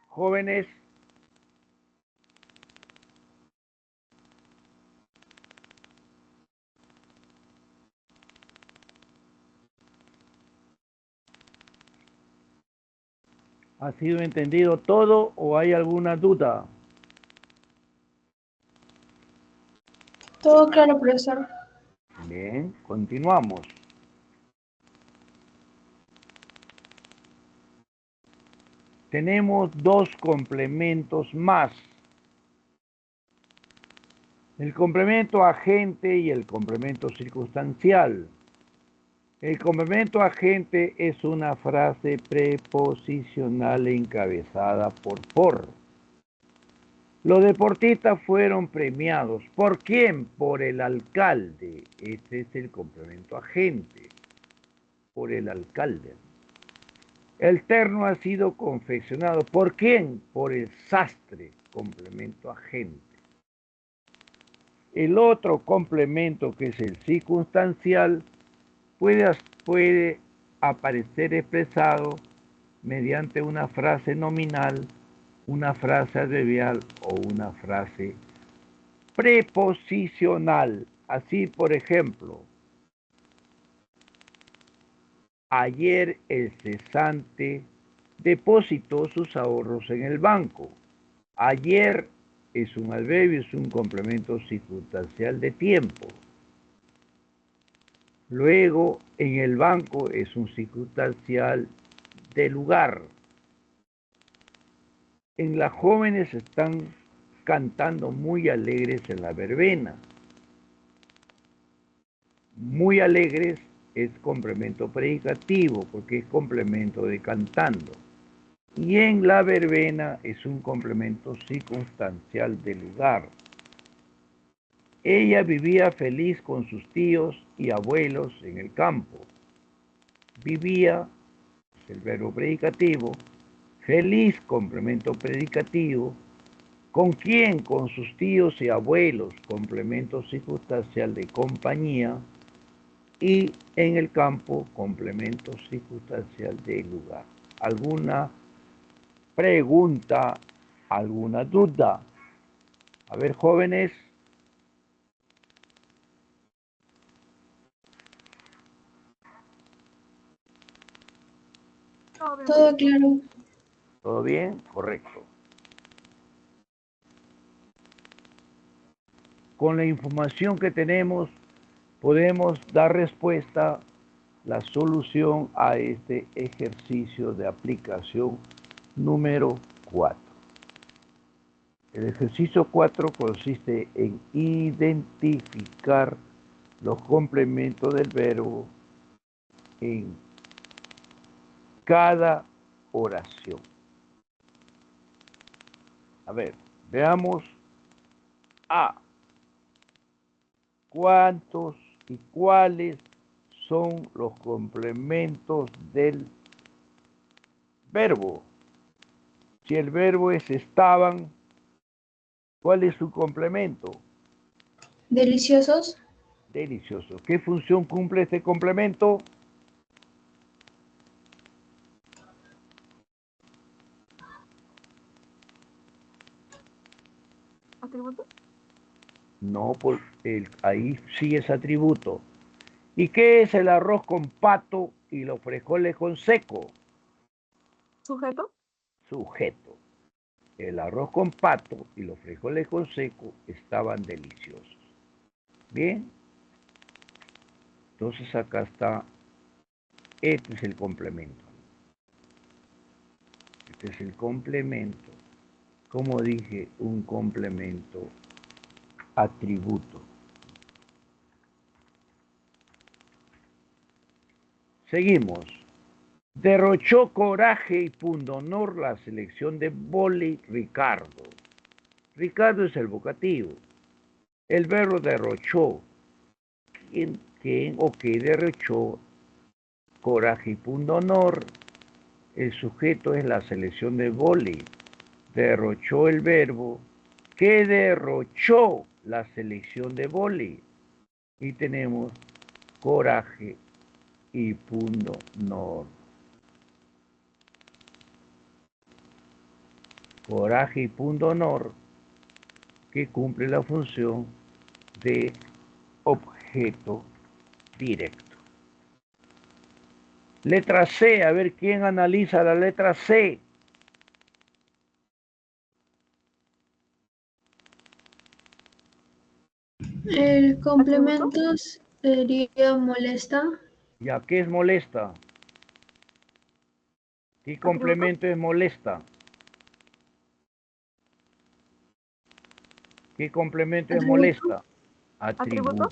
jóvenes? ¿Ha sido entendido todo o hay alguna duda? Todo claro, profesor. Bien, continuamos. Tenemos dos complementos más. El complemento agente y el complemento circunstancial. El complemento agente es una frase preposicional encabezada por. Los deportistas fueron premiados. ¿Por quién? Por el alcalde. Este es el complemento agente. Por el alcalde. El terno ha sido confeccionado. ¿Por quién? Por el sastre. Complemento agente. El otro complemento, que es el circunstancial, puede aparecer expresado mediante una frase nominal, una frase adverbial o una frase preposicional. Así, por ejemplo, ayer el cesante depositó sus ahorros en el banco. Ayer es un adverbio, es un complemento circunstancial de tiempo. Luego, en el banco es un circunstancial de lugar. En las jóvenes están cantando muy alegres en la verbena. Muy alegres es complemento predicativo porque es complemento de cantando. Y en la verbena es un complemento circunstancial de lugar. Ella vivía feliz con sus tíos y abuelos en el campo. Vivía, es el verbo predicativo, Feliz, complemento predicativo. ¿Con quién? Con sus tíos y abuelos, complemento circunstancial de compañía. Y en el campo, complemento circunstancial de lugar. ¿Alguna pregunta? ¿Alguna duda? A ver, jóvenes. Todo claro. ¿Todo bien? Correcto. Con la información que tenemos, podemos dar respuesta, la solución a este ejercicio de aplicación número 4. El ejercicio 4 consiste en identificar los complementos del verbo en cada oración. A ver, veamos A. ¿Cuántos y cuáles son los complementos del verbo? Si el verbo es estaban, ¿cuál es su complemento? Deliciosos. Delicioso. ¿Qué función cumple este complemento? ¿Atributo? No, ahí sí es atributo. ¿Y qué es el arroz con pato y los frijoles con seco? ¿Sujeto? Sujeto. El arroz con pato y los frijoles con seco estaban deliciosos. Bien. Entonces acá está, este es el complemento. Este es el complemento. Como dije, un complemento atributo. Seguimos. Derrochó coraje y pundonor la selección de vóley Ricardo. Ricardo es el vocativo. El verbo derrochó. ¿Quién o qué derrochó coraje y pundonor? El sujeto es la selección de vóley. Derrochó el verbo. ¿Qué derrochó la selección de vóley? Y tenemos coraje y pundonor. Coraje y pundonor que cumple la función de objeto directo. Letra C, a ver quién analiza la letra C. El complemento sería molesta. ¿Ya qué es molesta? ¿Qué complemento es molesta? ¿Qué complemento es molesta? Atributo.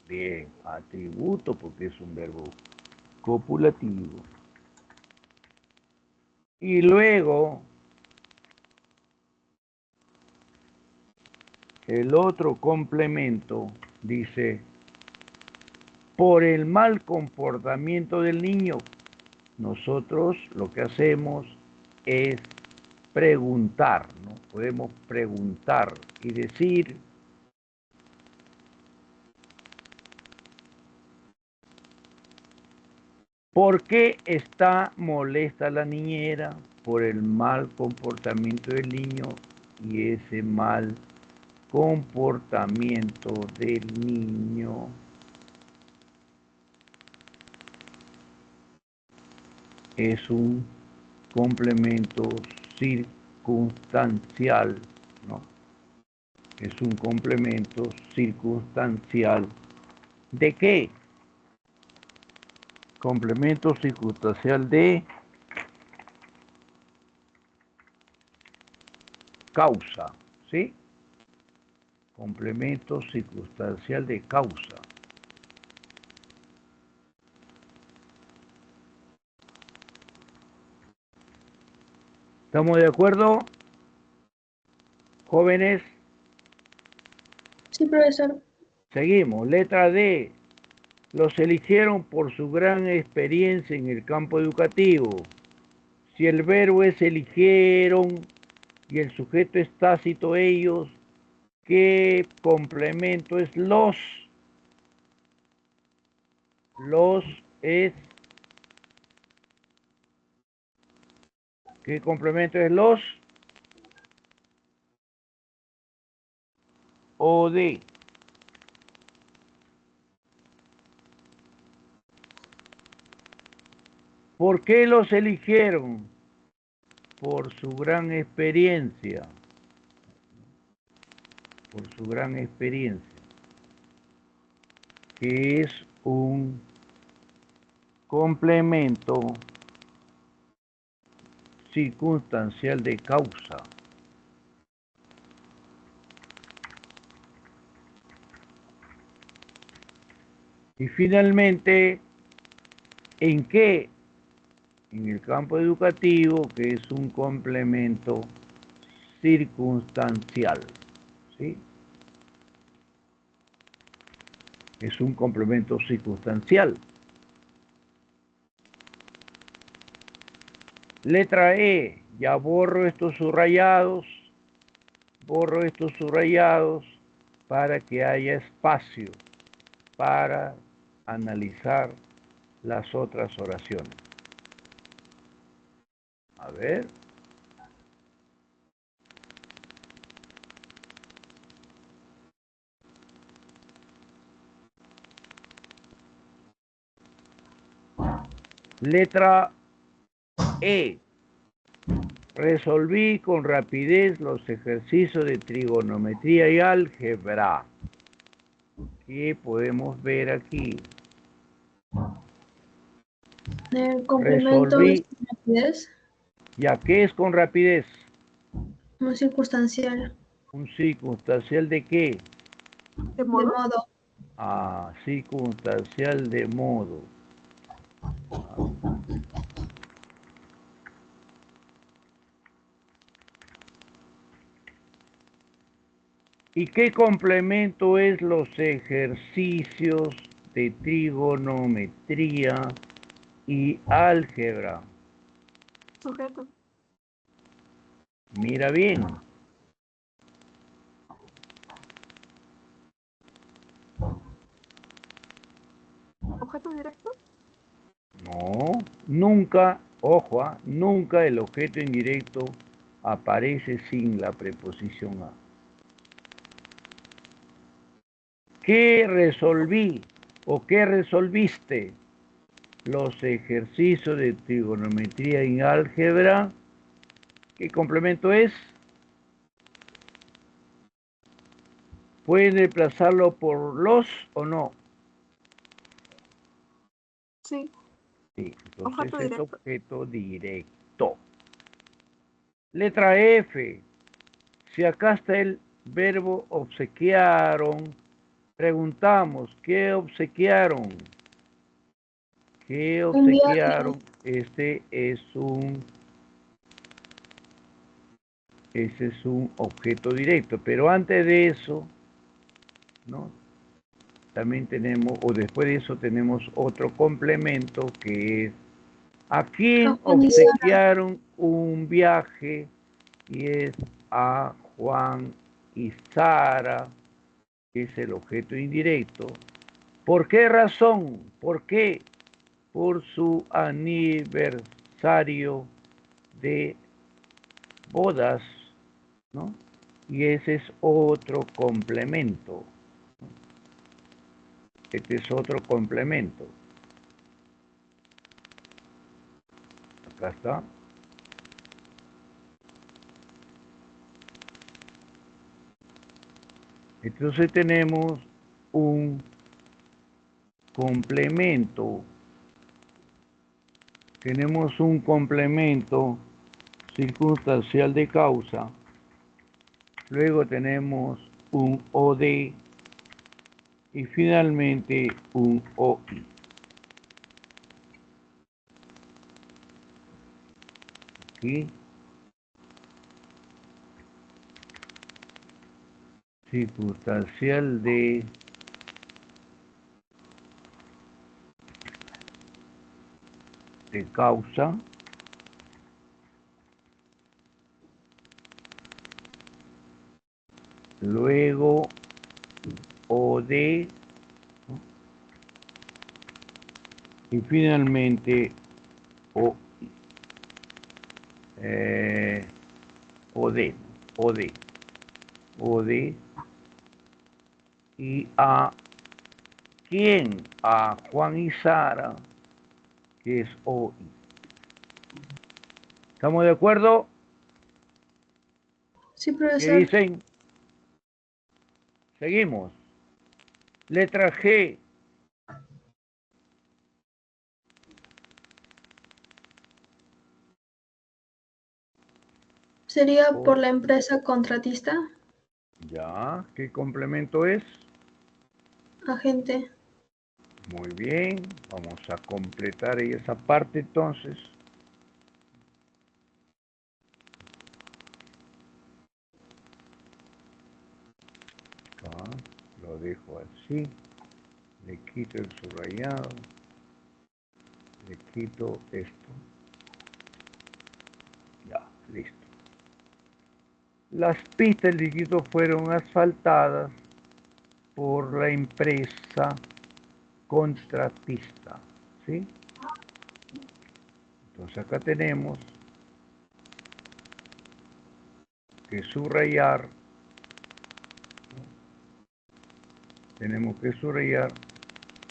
Bien, atributo porque es un verbo copulativo. Y luego, el otro complemento dice, por el mal comportamiento del niño, nosotros lo que hacemos es preguntar, ¿no? Podemos preguntar y decir, ¿por qué está molesta la niñera? Por el mal comportamiento del niño, y ese mal comportamiento del niño es un complemento circunstancial, ¿no? Es un complemento circunstancial. ¿De qué? Complemento circunstancial de causa, ¿sí? Complemento circunstancial de causa. ¿Estamos de acuerdo? Jóvenes, Sí, profesor. seguimos. Letra D. Los eligieron por su gran experiencia en el campo educativo. Si el verbo es eligieron y el sujeto es tácito ellos, ¿qué complemento es los? Los es... ¿Qué complemento es los? O de. ¿Por qué los eligieron? Por su gran experiencia. Por su gran experiencia. Que es un complemento circunstancial de causa. Y finalmente, ¿en qué? En el campo educativo, que es un complemento circunstancial. ¿Sí? Es un complemento circunstancial. Letra E, ya borro estos subrayados para que haya espacio para analizar las otras oraciones. A ver. Letra E. Resolví con rapidez los ejercicios de trigonometría y álgebra. ¿Qué podemos ver aquí? El complemento Resolví. es rapidez, ¿Ya qué es con rapidez? no circunstancial, ¿Un circunstancial de qué? ¿De de modo? modo. Ah, circunstancial de modo. ¿Y qué complemento es los ejercicios de trigonometría y álgebra? Sujeto. Mira bien. Objeto directo. No, nunca, ojo, nunca el objeto indirecto aparece sin la preposición a. ¿Qué resolví o qué resolviste? Los ejercicios de trigonometría en álgebra. ¿Qué complemento es? ¿Pueden reemplazarlo por los o no? Sí. Sí, entonces Objeto es directo. objeto directo. Letra F. Si acá está el verbo obsequiaron, preguntamos, ¿qué obsequiaron? ¿Qué Un viaje, obsequiaron? Ese es un objeto directo, pero antes de eso, ¿no? También tenemos, o después de eso tenemos otro complemento que es a quién a Juan y Sara, obsequiaron un viaje y es a Juan y Sara, que es el objeto indirecto. ¿Por qué razón? ¿Por qué? Por su aniversario de bodas, ¿no? Y ese es otro complemento. Este es otro complemento. Acá está. Entonces tenemos un complemento. Tenemos un complemento circunstancial de causa. Luego tenemos un OD y finalmente un OI. Aquí, circunstancial de causa. luego OD y finalmente O, OD, OD, OD y a quién, a Juan y Sara, que es OI. ¿Estamos de acuerdo? Sí, ¿Qué profesor. dicen? Seguimos. Letra G. ¿Sería Oh, por la empresa contratista? ya, ¿qué complemento es? Agente. Muy bien, vamos a completar esa parte entonces. Acá, lo dejo así, le quito el subrayado, le quito esto. Ya, listo. Las pistas de Quito fueron asfaltadas por la empresa contratista, ¿sí? Entonces acá tenemos que subrayar,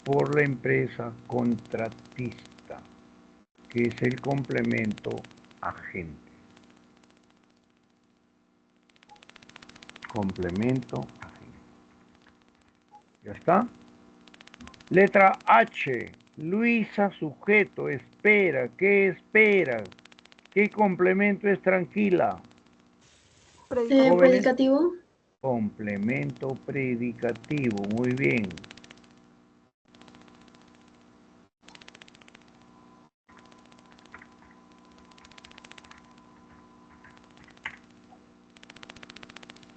por la empresa contratista, que es el complemento agente. Complemento agente. ¿Ya está? Letra H. Luisa, sujeto, espera. ¿Qué espera? ¿Qué complemento es tranquila? Predicativo. Jóvenes, Predicativo. complemento predicativo. Muy bien.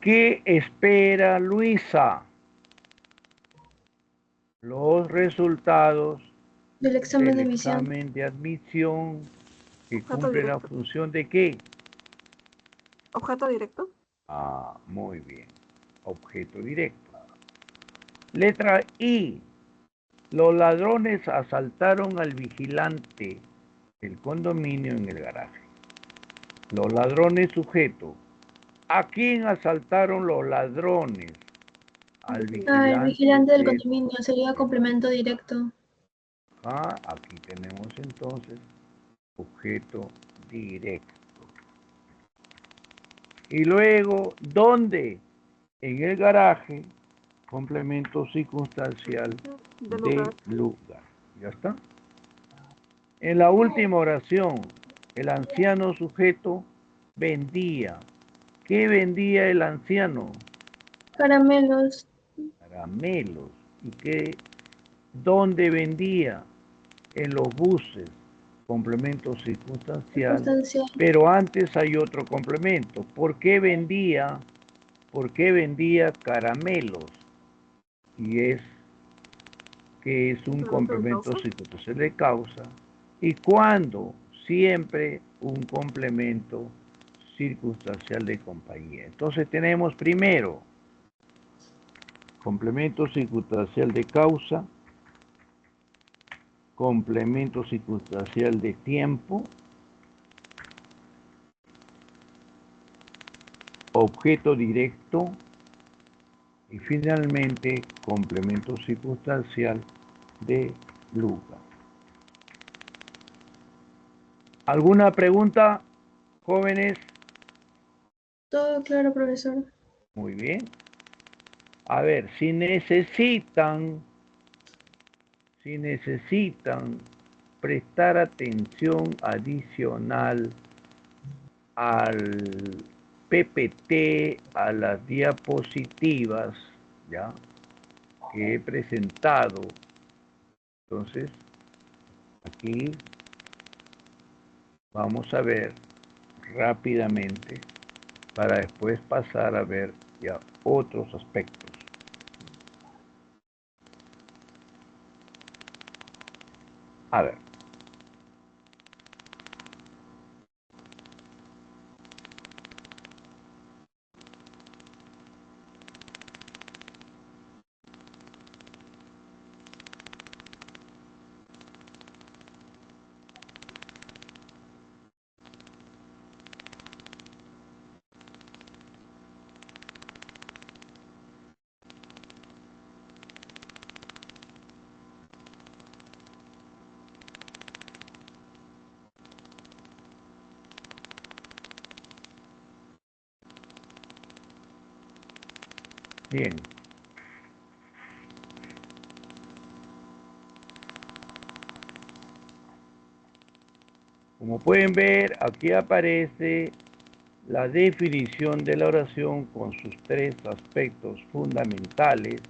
¿Qué espera Luisa? Los resultados Del examen del de admisión. examen de admisión que Objeto cumple la directo. función de qué? Objeto directo. Ah, muy bien. Objeto directo. Letra I. Los ladrones asaltaron al vigilante del condominio en el garaje. Los ladrones sujeto. ¿A quién asaltaron los ladrones? Al El vigilante vigilante del del... condominio sería complemento directo. Ah, aquí tenemos entonces objeto directo. Y luego, ¿dónde? En el garaje, complemento circunstancial De de lugar. lugar. ¿Ya está? En la última oración, el anciano sujeto vendía. ¿Qué vendía el anciano? Caramelos. Caramelos. ¿Y qué? ¿Dónde vendía? En los buses. Complemento circunstancial. Circunstancial. Pero antes hay otro complemento. ¿Por qué vendía? ¿Por qué vendía caramelos? Y es que es un Complemento de complemento causa. circunstancial de causa. ¿Y cuándo? Siempre un complemento circunstancial de compañía. Entonces tenemos primero complemento circunstancial de causa, complemento circunstancial de tiempo, objeto directo y finalmente complemento circunstancial de lugar. ¿Alguna pregunta, jóvenes? Todo claro, profesor. Muy bien. A ver, si necesitan prestar atención adicional al PPT, a las diapositivas, ¿ya? Que he presentado. Entonces, aquí vamos a ver rápidamente para después pasar a ver ya otros aspectos. A ver. Bien. Como pueden ver, aquí aparece la definición de la oración con sus tres aspectos fundamentales: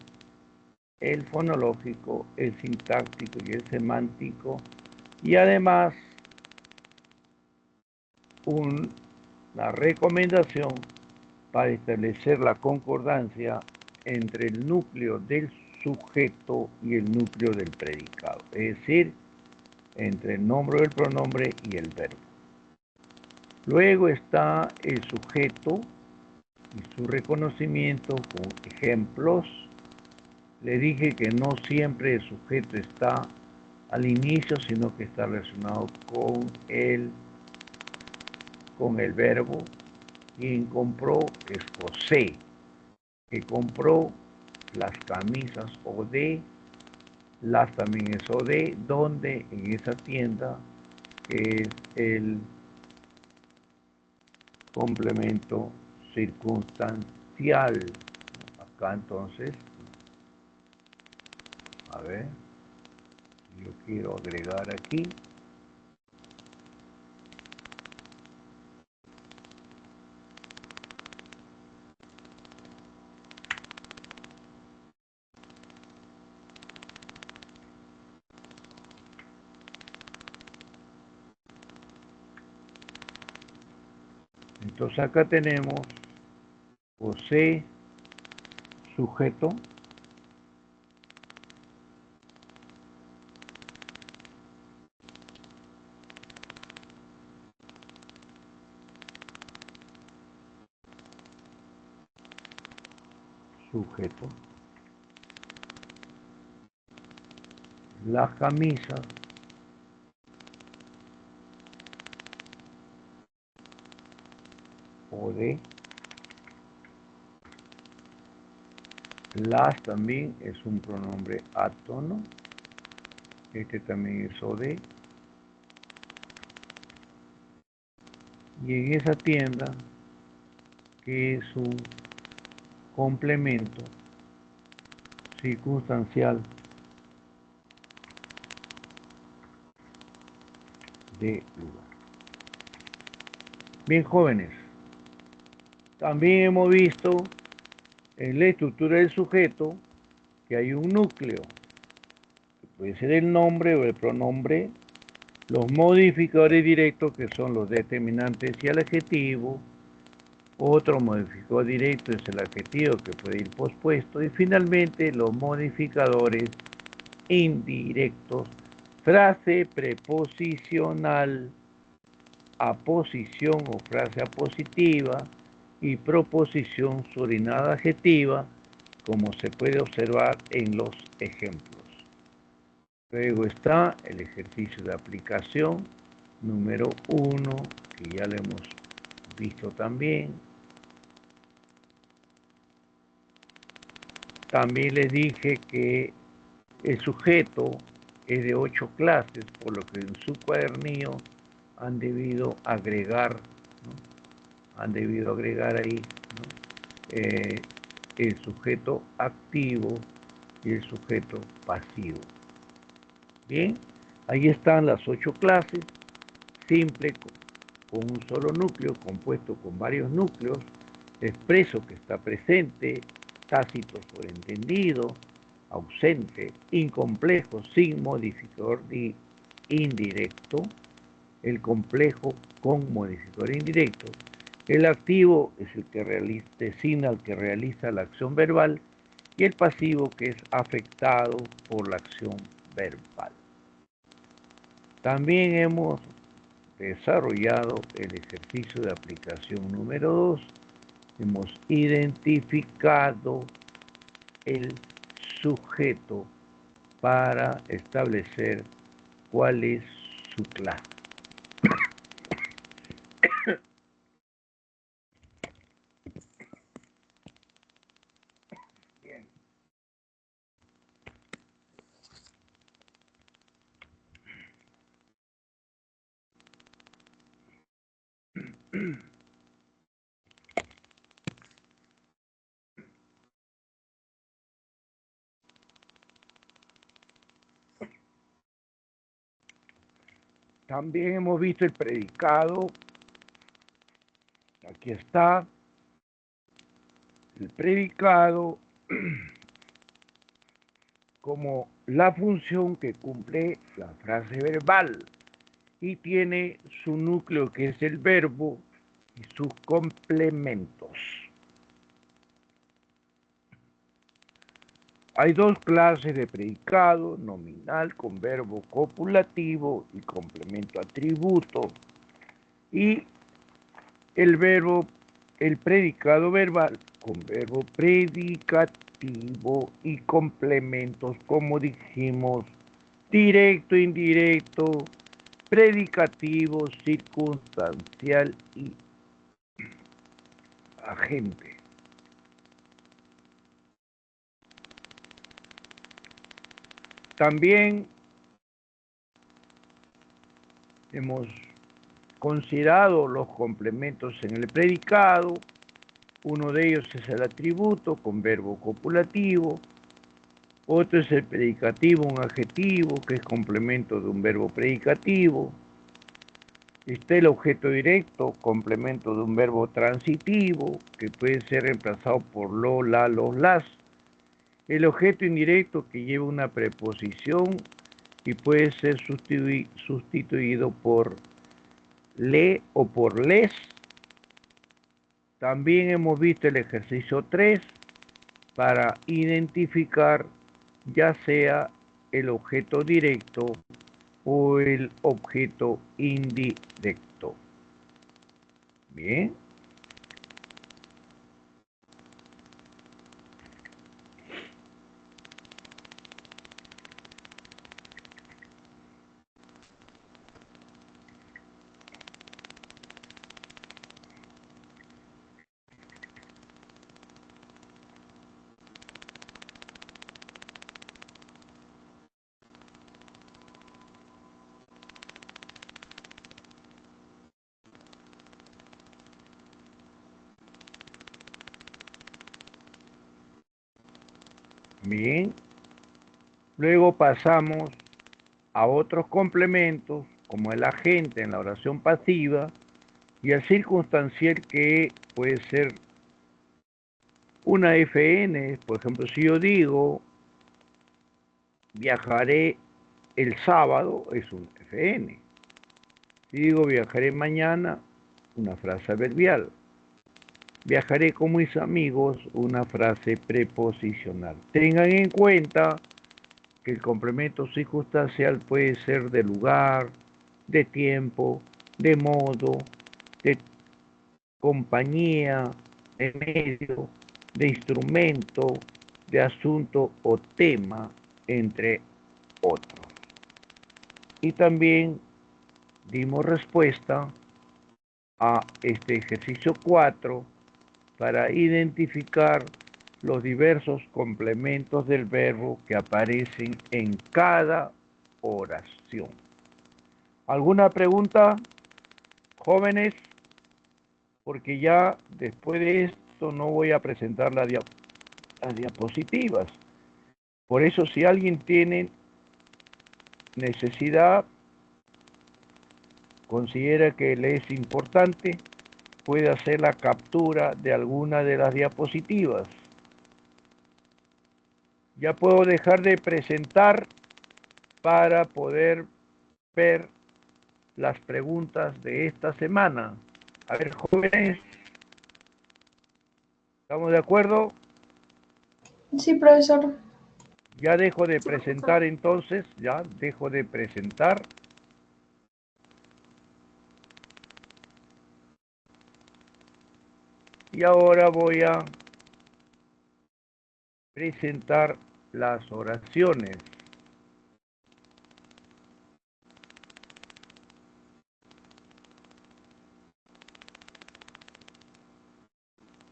el fonológico, el sintáctico y el semántico, y además una recomendación para establecer la concordancia entre el núcleo del sujeto y el núcleo del predicado, es decir, entre el nombre del pronombre y el verbo. Luego está el sujeto y su reconocimiento con ejemplos. Le dije que no siempre el sujeto está al inicio, sino que está relacionado con el verbo. Quien compró es José, que compró las camisas OD, las también es OD, donde en esa tienda, que es el complemento circunstancial. Acá entonces, a ver, yo quiero agregar aquí. Entonces acá tenemos José, sujeto, sujeto, las camisas, OD, las también es un pronombre átono, este también es OD, y en esa tienda, que es un complemento circunstancial de lugar. Bien, jóvenes, también hemos visto en la estructura del sujeto que hay un núcleo, que puede ser el nombre o el pronombre, los modificadores directos, que son los determinantes y el adjetivo. Otro modificador directo es el adjetivo, que puede ir pospuesto, y finalmente los modificadores indirectos: frase preposicional, aposición o frase apositiva y proposición subordinada adjetiva, como se puede observar en los ejemplos. Luego está el ejercicio de aplicación número 1, que ya lo hemos visto también. También les dije que el sujeto es de 8 clases, por lo que en su cuadernillo han debido agregar, ¿no? Han debido agregar ahí, ¿no? El sujeto activo y el sujeto pasivo. Bien, ahí están las 8 clases: simple, con un solo núcleo, compuesto con varios núcleos; expreso, que está presente; tácito, sobreentendido; ausente; incomplejo, sin modificador indirecto; el complejo, con modificador indirecto; el activo es el que designa al que realiza la acción verbal; y el pasivo, que es afectado por la acción verbal. También hemos desarrollado el ejercicio de aplicación número 2. Hemos identificado el sujeto para establecer cuál es su clase. Bien. También hemos visto el predicado. Aquí está. El predicado como la función que cumple la frase verbal y tiene su núcleo que es el verbo y sus complementos. Hay dos clases de predicado, nominal con verbo copulativo y complemento atributo, y el predicado verbal con verbo predicativo y complementos, como dijimos, directo, indirecto, predicativo, circunstancial y agente. También hemos considerado los complementos en el predicado. Uno de ellos es el atributo con verbo copulativo. Otro es el predicativo, un adjetivo que es complemento de un verbo predicativo. Está el objeto directo, complemento de un verbo transitivo, que puede ser reemplazado por lo, la, los, las. El objeto indirecto, que lleva una preposición y puede ser sustituido por le o por les. También hemos visto el ejercicio 3 para identificar ya sea el objeto directo o el objeto indirecto. Bien. Bien. Luego pasamos a otros complementos, como el agente en la oración pasiva y el circunstancial, que puede ser una FN. Por ejemplo, si yo digo viajaré el sábado, es un FN. Si digo viajaré mañana, una frase adverbial. Viajaré con mis amigos, una frase preposicional. Tengan en cuenta que el complemento circunstancial puede ser de lugar, de tiempo, de modo, de compañía, de medio, de instrumento, de asunto o tema, entre otros. Y también dimos respuesta a este ejercicio 4 para identificar los diversos complementos del verbo que aparecen en cada oración. ¿Alguna pregunta, jóvenes? Porque ya después de esto no voy a presentar las diapositivas. Por eso, si alguien tiene necesidad, considera que le es importante, puede hacer la captura de alguna de las diapositivas. Ya puedo dejar de presentar para poder ver las preguntas de esta semana. A ver, jóvenes, ¿estamos de acuerdo? Sí, profesor. Ya dejo de Sí, presentar profesor. entonces, ya dejo de presentar. Y ahora voy a presentar las oraciones.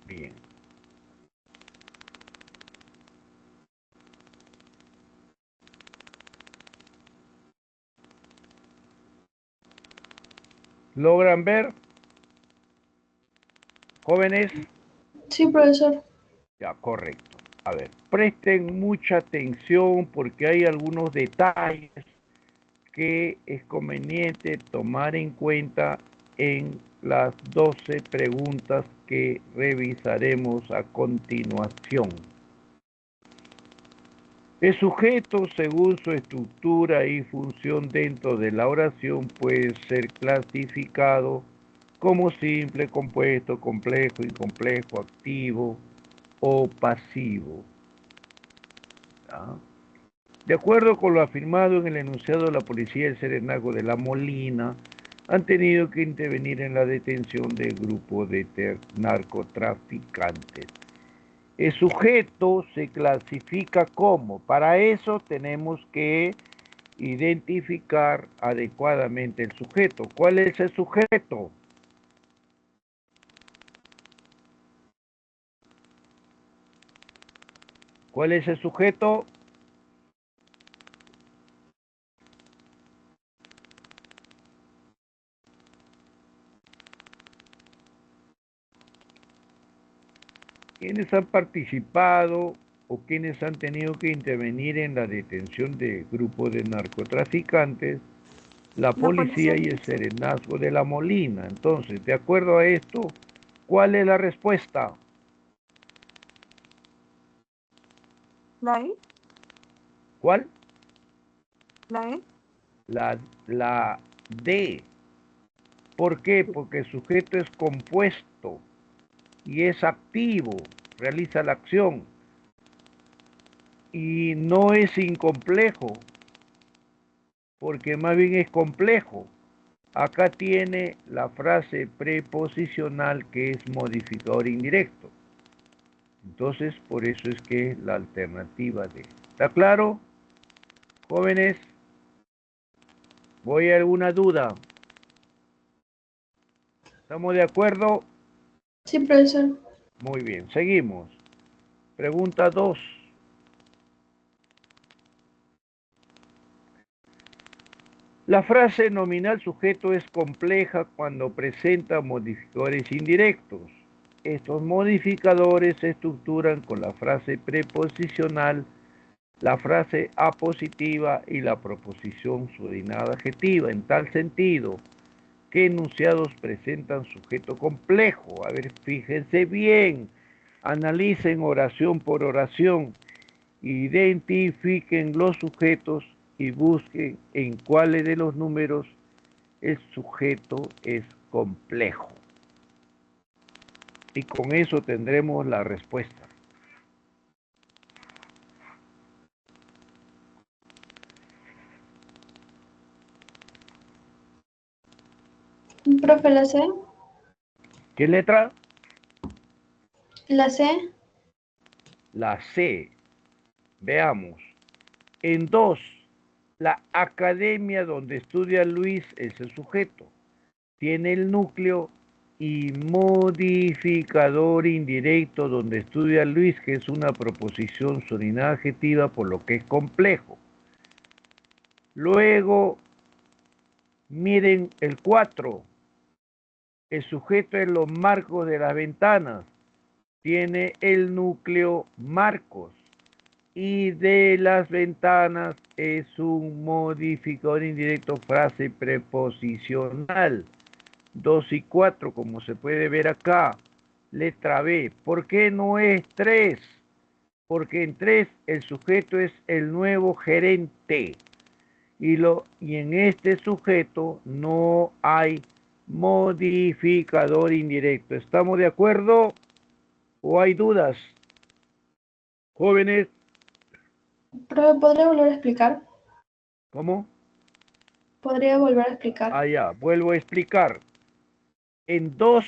Bien. ¿Logran ver, jóvenes? Sí, profesor. Ya, correcto. A ver, presten mucha atención porque hay algunos detalles que es conveniente tomar en cuenta en las 12 preguntas que revisaremos a continuación. El sujeto, según su estructura y función dentro de la oración, puede ser clasificado como simple, compuesto, complejo, incomplejo, activo o pasivo. ¿Ya? De acuerdo con lo afirmado en el enunciado, la policía y el serenazgo de La Molina han tenido que intervenir en la detención del grupo de narcotraficantes. El sujeto se clasifica como, para eso tenemos que identificar adecuadamente el sujeto. ¿Cuál es el sujeto? ¿Cuál es el sujeto? ¿Quiénes han participado o quienes han tenido que intervenir en la detención de grupos de narcotraficantes? La policía y el serenazgo de La Molina. Entonces, de acuerdo a esto, ¿cuál es la respuesta? ¿La E? ¿Cuál? ¿La E? La D. ¿Por qué? Porque el sujeto es compuesto y es activo, realiza la acción y no es incomplejo, porque más bien es complejo. Acá tiene la frase preposicional que es modificador indirecto. Entonces, por eso es que es la alternativa D. ¿Está claro, jóvenes? ¿Voy a alguna duda? ¿Estamos de acuerdo? Sí, profesor. Muy bien, seguimos. Pregunta 2. La frase nominal sujeto es compleja cuando presenta modificadores indirectos. Estos modificadores se estructuran con la frase preposicional, la frase apositiva y la proposición subordinada adjetiva, en tal sentido que enunciados presentan sujeto complejo. A ver, fíjense bien, analicen oración por oración, identifiquen los sujetos y busquen en cuáles de los números el sujeto es complejo. Y con eso tendremos la respuesta. Profe, ¿la C? ¿Qué letra? ¿La C? La C. Veamos. En 2, la academia donde estudia Luis es el sujeto. Tiene el núcleo y modificador indirecto donde estudia Luis, que es una proposición subordinada adjetiva, por lo que es complejo. Luego, miren el 4. El sujeto es los marcos de las ventanas. Tiene el núcleo marcos. Y de las ventanas es un modificador indirecto, frase preposicional. 2 y 4, como se puede ver acá. Letra B. ¿Por qué no es 3? Porque en 3 el sujeto es el nuevo gerente. Y en este sujeto no hay modificador indirecto. ¿Estamos de acuerdo? ¿O hay dudas? Jóvenes. Profe, ¿podría volver a explicar? ¿Cómo? ¿Podría volver a explicar? Ya, vuelvo a explicar. En 2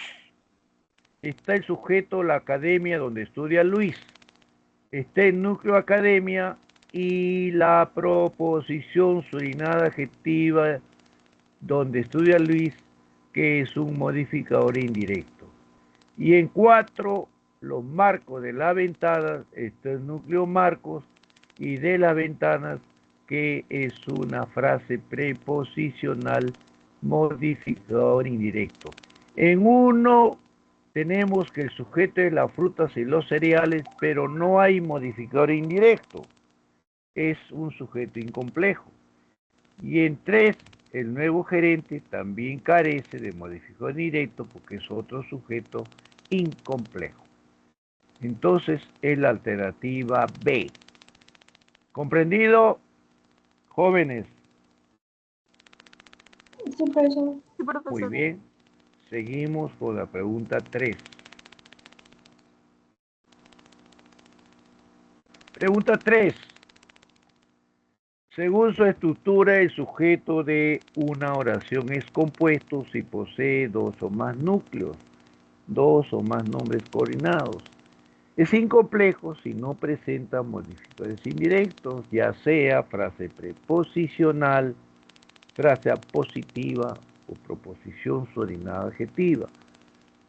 está el sujeto, la academia donde estudia Luis. Está el núcleo academia y la proposición subordinada adjetiva donde estudia Luis, que es un modificador indirecto. Y en 4, los marcos de la ventana, está el núcleo marcos, y de las ventanas, que es una frase preposicional modificador indirecto. En 1 tenemos que el sujeto es las frutas y los cereales, pero no hay modificador indirecto. Es un sujeto incomplejo. Y en 3, el nuevo gerente también carece de modificador indirecto porque es otro sujeto incomplejo. Entonces es la alternativa B. ¿Comprendido, jóvenes? Sí, profesor. Sí, Muy profesor. bien. Seguimos con la pregunta 3. Pregunta 3. Según su estructura, el sujeto de una oración es compuesto si posee 2 o más núcleos, 2 o más nombres coordinados. Es incomplejo si no presenta modificadores indirectos, ya sea frase preposicional, frase apositiva o proposición subordinada adjetiva.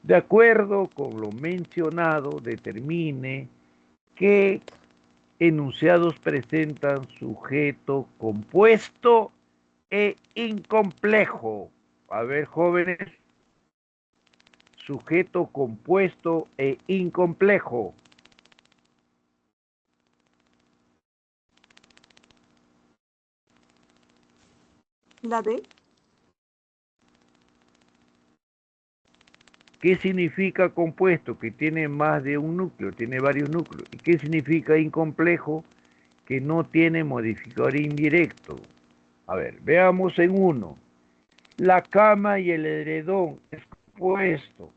De acuerdo con lo mencionado, determine qué enunciados presentan sujeto compuesto e incomplejo. A ver, jóvenes, sujeto compuesto e incomplejo. La D. ¿Qué significa compuesto? Que tiene más de un núcleo, tiene varios núcleos. ¿Y qué significa incomplejo? Que no tiene modificador indirecto. A ver, veamos en uno. La cama y el edredón es compuesto.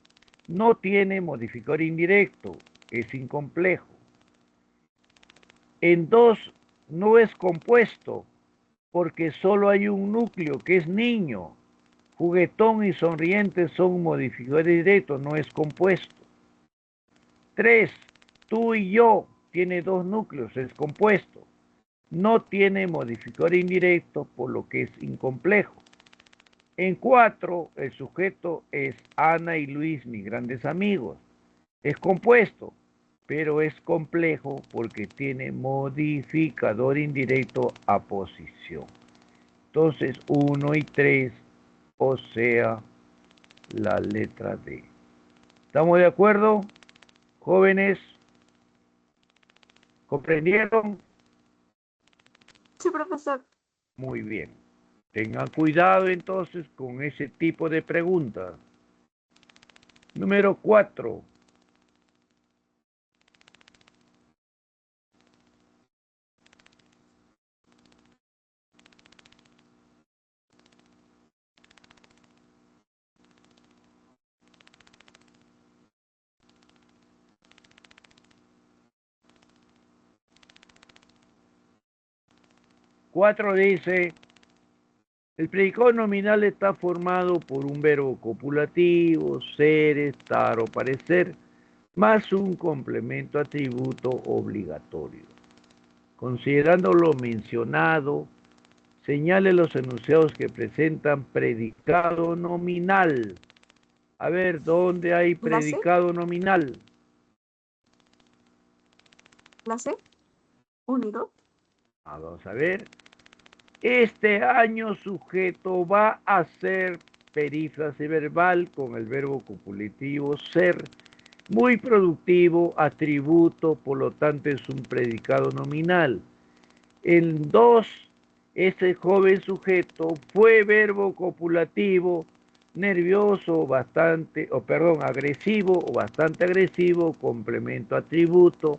No tiene modificador indirecto, es incomplejo. En 2 no es compuesto porque solo hay un núcleo que es niño. Juguetón y sonriente son modificadores directos, no es compuesto. 3, tú y yo tiene 2 núcleos, es compuesto. No tiene modificador indirecto, por lo que es incomplejo. En 4, el sujeto es Ana y Luis, mis grandes amigos. Es compuesto, pero es complejo porque tiene modificador indirecto aposición. Entonces, 1 y 3, o sea, la letra D. ¿Estamos de acuerdo, jóvenes? ¿Comprendieron? Sí, profesor. Muy bien. Tengan cuidado entonces con ese tipo de preguntas. Número 4. Cuatro dice, el predicado nominal está formado por un verbo copulativo, ser, estar o parecer, más un complemento atributo obligatorio. Considerando lo mencionado, señale los enunciados que presentan predicado nominal. A ver, ¿dónde hay La C. predicado nominal? La C. 1 y 2. Vamos a ver. Este año sujeto va a hacer perífrase verbal con el verbo copulativo ser, muy productivo, atributo, por lo tanto es un predicado nominal. En 2, ese joven sujeto fue verbo copulativo, nervioso, agresivo o bastante agresivo, complemento atributo,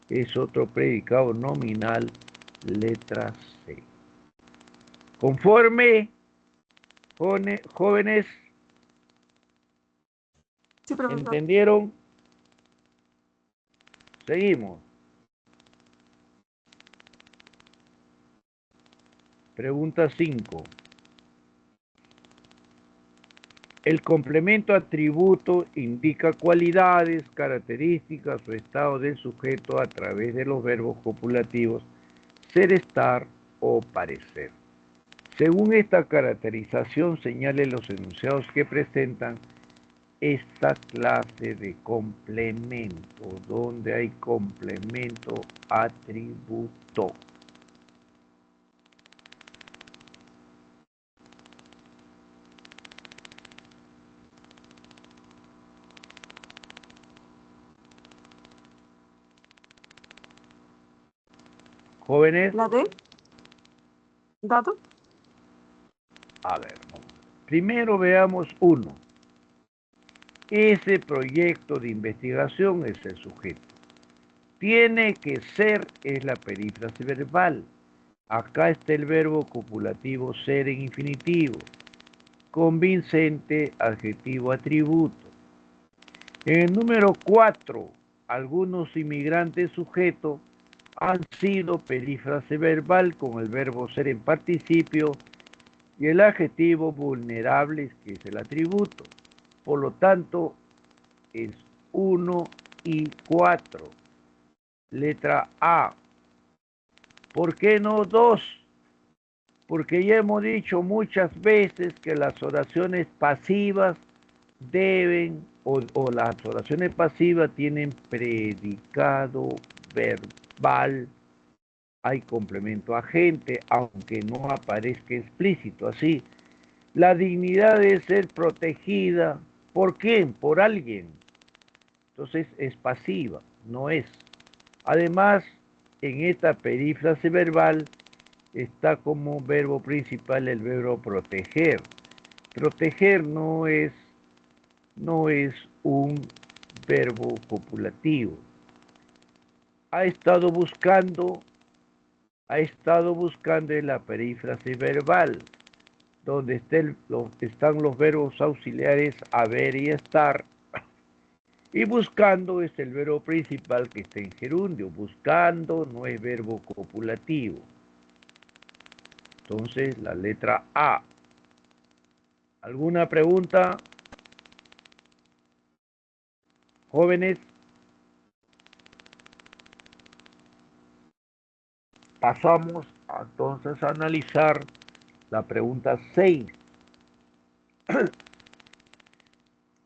es otro predicado nominal, letra C. Conforme, jóvenes, Sí, profesor. ¿entendieron? Seguimos. Pregunta 5. El complemento atributo indica cualidades, características o estado del sujeto a través de los verbos copulativos ser, estar o parecer. Según esta caracterización, señale los enunciados que presentan esta clase de complemento, donde hay complemento atributo. Jóvenes, La D. Dado. A ver, ¿no? Primero veamos uno. Ese proyecto de investigación es el sujeto. Tiene que ser es la perífrase verbal. Acá está el verbo copulativo ser en infinitivo. Convincente, adjetivo, atributo. En el número 4, algunos inmigrantes sujetos han sido perífrase verbal con el verbo ser en participio y el adjetivo vulnerables, que es el atributo. Por lo tanto, es 1 y 4. Letra A. ¿Por qué no 2? Porque ya hemos dicho muchas veces que las oraciones pasivas deben, o las oraciones pasivas tienen predicado verbal, hay complemento agente, aunque no aparezca explícito así. La dignidad de ser protegida, ¿por quién? Por alguien. Entonces es pasiva, no es. Además, en esta perífrase verbal está como verbo principal el verbo proteger. Proteger no es un verbo copulativo. Ha estado buscando en la perífrase verbal, donde están los verbos auxiliares haber y estar, y buscando es el verbo principal que está en gerundio. Buscando no es verbo copulativo. Entonces, la letra A. ¿Alguna pregunta? Jóvenes, pasamos entonces a analizar la pregunta 6.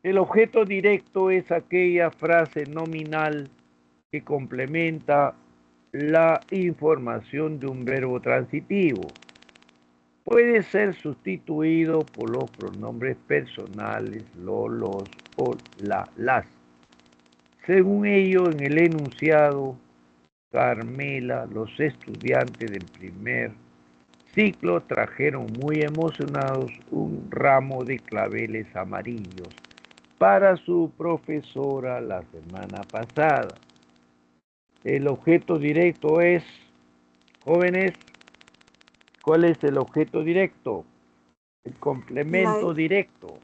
El objeto directo es aquella frase nominal que complementa la información de un verbo transitivo. Puede ser sustituido por los pronombres personales, lo, los o la, las. Según ello, en el enunciado, Carmela, los estudiantes del primer ciclo trajeron muy emocionados un ramo de claveles amarillos para su profesora la semana pasada. El objeto directo es, jóvenes, ¿cuál es el objeto directo? El complemento directo.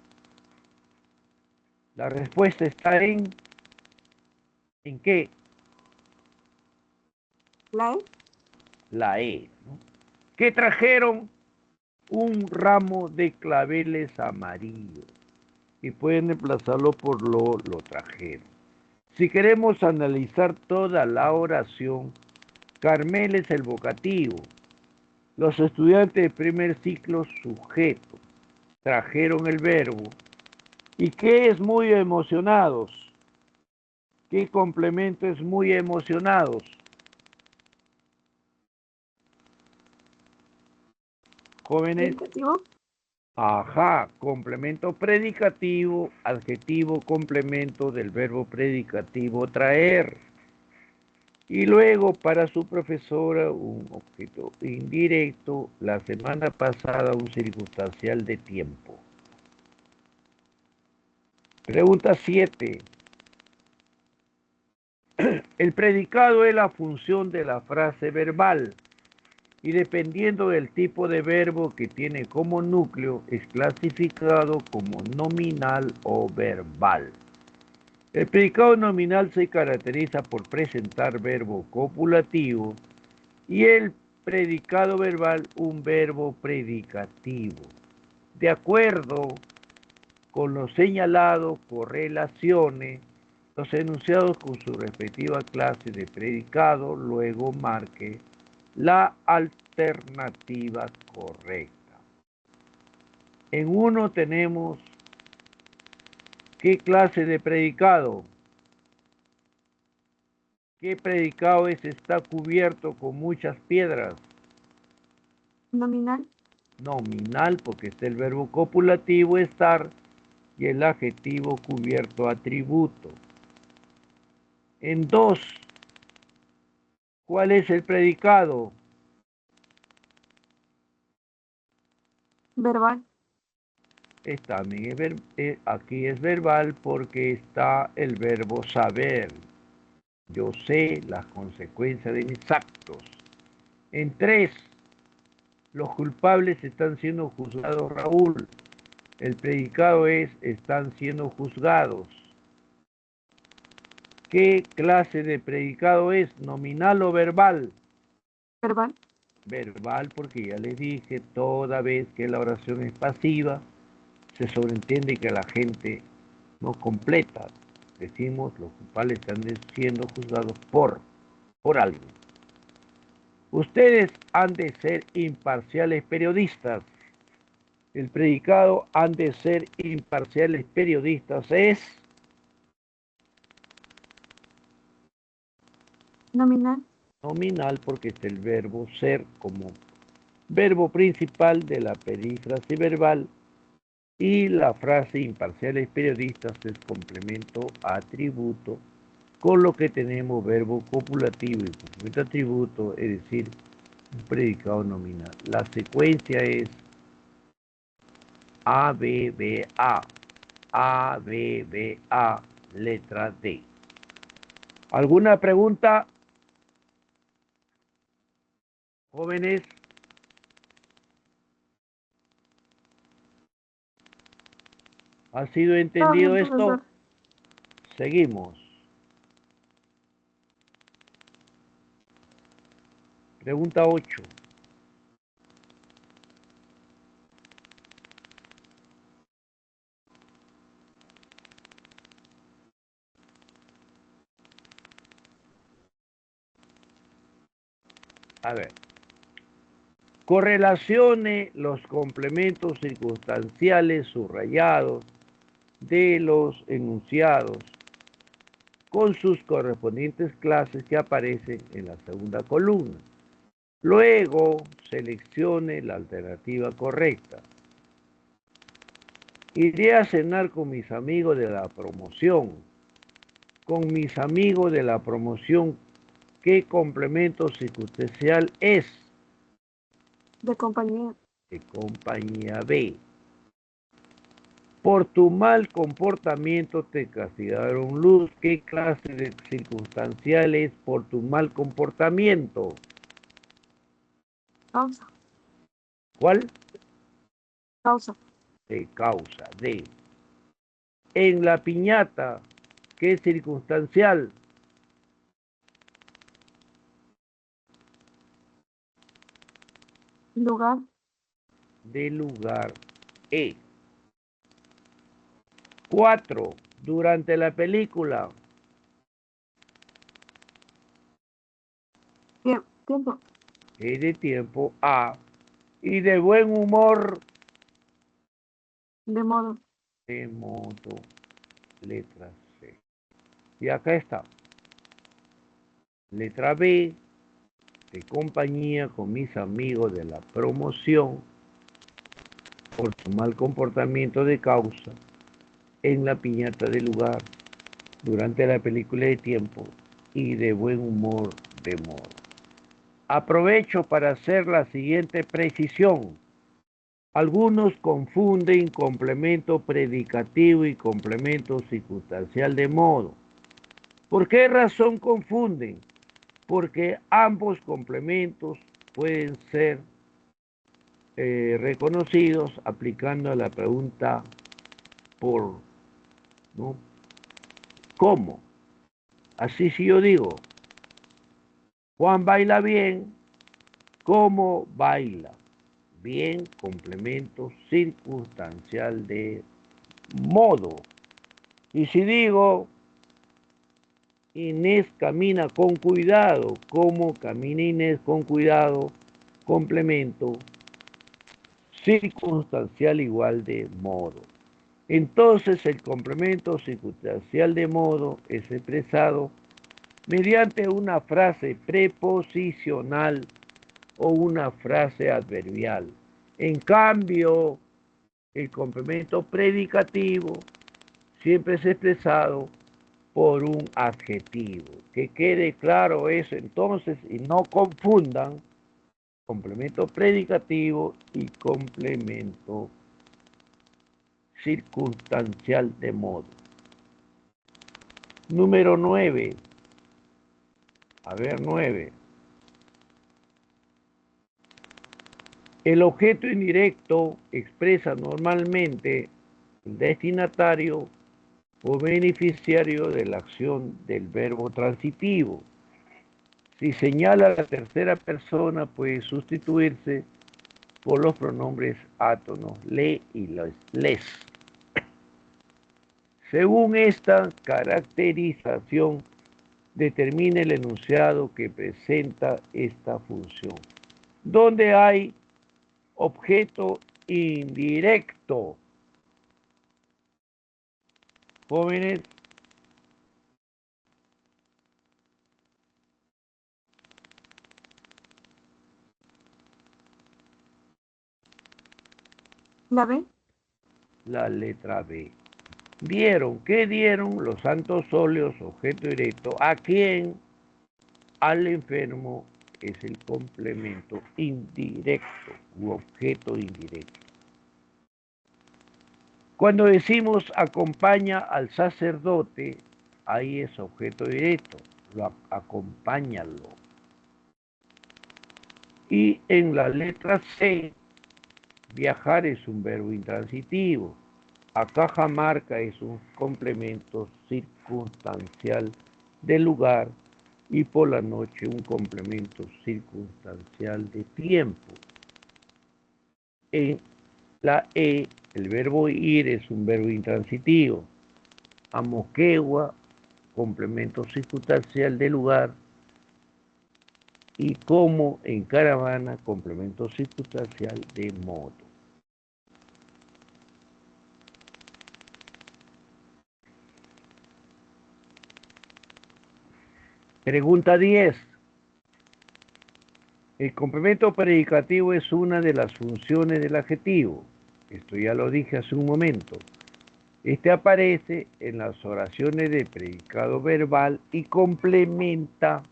La respuesta está ¿en qué? La E. La E, ¿no? ¿Qué trajeron? Un ramo de claveles amarillos. Y pueden desplazarlo por lo trajeron. Si queremos analizar toda la oración, Carmel es el vocativo. Los estudiantes del primer ciclo, sujeto. Trajeron el verbo. ¿Y qué es muy emocionados? ¿Qué complemento es muy emocionados? Jóvenes. Predicativo. Ajá, complemento predicativo, adjetivo, complemento del verbo predicativo traer. Y luego para su profesora un objeto indirecto, la semana pasada un circunstancial de tiempo. Pregunta 7. El predicado es la función de la frase verbal y dependiendo del tipo de verbo que tiene como núcleo es clasificado como nominal o verbal. El predicado nominal se caracteriza por presentar verbo copulativo y el predicado verbal un verbo predicativo. De acuerdo con lo señalado, correlacione los enunciados con su respectiva clase de predicado, luego marque la alternativa correcta. En uno tenemos ¿qué clase de predicado? ¿Qué predicado es? Está cubierto con muchas piedras. Nominal. Nominal, porque está el verbo copulativo estar y el adjetivo cubierto atributo. En 2, ¿cuál es el predicado? Verbal. También aquí es verbal porque está el verbo saber. Yo sé las consecuencias de mis actos. En 3, los culpables están siendo juzgados, Raúl. El predicado es están siendo juzgados. ¿Qué clase de predicado es? ¿Nominal o verbal? Verbal. Verbal, porque ya les dije, toda vez que la oración es pasiva, se sobreentiende que la gente no completa. Decimos, los culpables están siendo juzgados por algo. Ustedes han de ser imparciales periodistas. El predicado han de ser imparciales periodistas es Nominal. nominal porque está el verbo ser como verbo principal de la perífrase verbal y la frase imparciales periodistas es complemento atributo, con lo que tenemos verbo copulativo y complemento atributo, es decir, un predicado nominal. La secuencia es A, B, B, A. A, B, B, A, letra D. ¿Alguna pregunta, jóvenes? ¿Ha sido entendido bien, esto? profesor. Seguimos. Pregunta 8. A ver. Correlacione los complementos circunstanciales subrayados de los enunciados con sus correspondientes clases que aparecen en la segunda columna. Luego, seleccione la alternativa correcta. Iré a cenar con mis amigos de la promoción. Con mis amigos de la promoción, ¿qué complemento circunstancial es? De compañía. De compañía B. Por tu mal comportamiento te castigaron, Luz. ¿Qué clase de circunstancial es por tu mal comportamiento? Causa. ¿Cuál? Causa. De causa, de. En la piñata, ¿qué circunstancial? Lugar. De lugar, E. 4. Durante la película, Tiempo. E de tiempo, A. Y de buen humor, De modo. de modo, letra C. Y acá está. Letra B, de compañía con mis amigos de la promoción por su mal comportamiento de causa en la piñata del lugar durante la película de tiempo y de buen humor de modo. Aprovecho para hacer la siguiente precisión. Algunos confunden complemento predicativo y complemento circunstancial de modo. ¿Por qué razón confunden? Porque ambos complementos pueden ser reconocidos aplicando la pregunta por, ¿no? ¿Cómo? Así si yo digo, Juan baila bien, ¿cómo baila? Bien, complemento circunstancial de modo. Y si digo, Inés camina con cuidado, ¿cómo camina Inés con cuidado? Complemento circunstancial igual de modo. Entonces el complemento circunstancial de modo es expresado mediante una frase preposicional o una frase adverbial. En cambio, el complemento predicativo siempre es expresado por un adjetivo. Que quede claro eso entonces y no confundan complemento predicativo y complemento circunstancial de modo. Número 9. A ver, 9. El objeto indirecto expresa normalmente el destinatario o beneficiario de la acción del verbo transitivo. Si señala a la tercera persona, puede sustituirse por los pronombres átonos, le y les. Según esta caracterización, determina el enunciado que presenta esta función. ¿Dónde hay objeto indirecto? Jóvenes, ¿La B? la letra B. Dieron, ¿qué dieron los santos óleos, objeto directo? ¿A quién? Al enfermo es el complemento indirecto u objeto indirecto. Cuando decimos acompaña al sacerdote, ahí es objeto directo, acompáñalo. Y en la letra C, viajar es un verbo intransitivo. A Cajamarca es un complemento circunstancial del lugar y por la noche un complemento circunstancial de tiempo. En la E, el verbo ir es un verbo intransitivo. A Moquegua, complemento circunstancial de lugar. Y como en caravana, complemento circunstancial de modo. Pregunta 10. El complemento predicativo es una de las funciones del adjetivo. Esto ya lo dije hace un momento. Este aparece en las oraciones de predicado verbal y complementa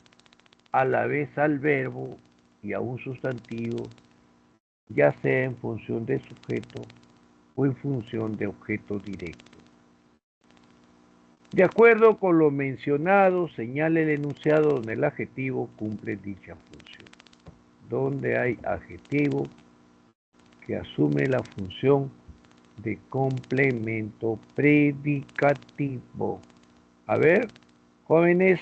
a la vez al verbo y a un sustantivo, ya sea en función de sujeto o en función de objeto directo. De acuerdo con lo mencionado, señala el enunciado donde el adjetivo cumple dicha función. Donde hay adjetivo que asume la función de complemento predicativo. A ver, jóvenes.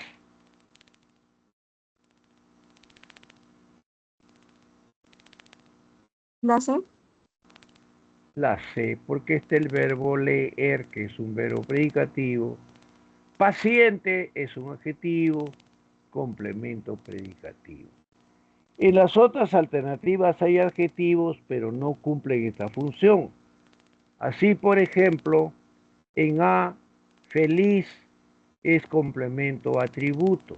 ¿La C? La C, porque está el verbo leer, que es un verbo predicativo. Paciente es un adjetivo, complemento predicativo. En las otras alternativas hay adjetivos, pero no cumplen esta función. Así, por ejemplo, en A, feliz es complemento atributo.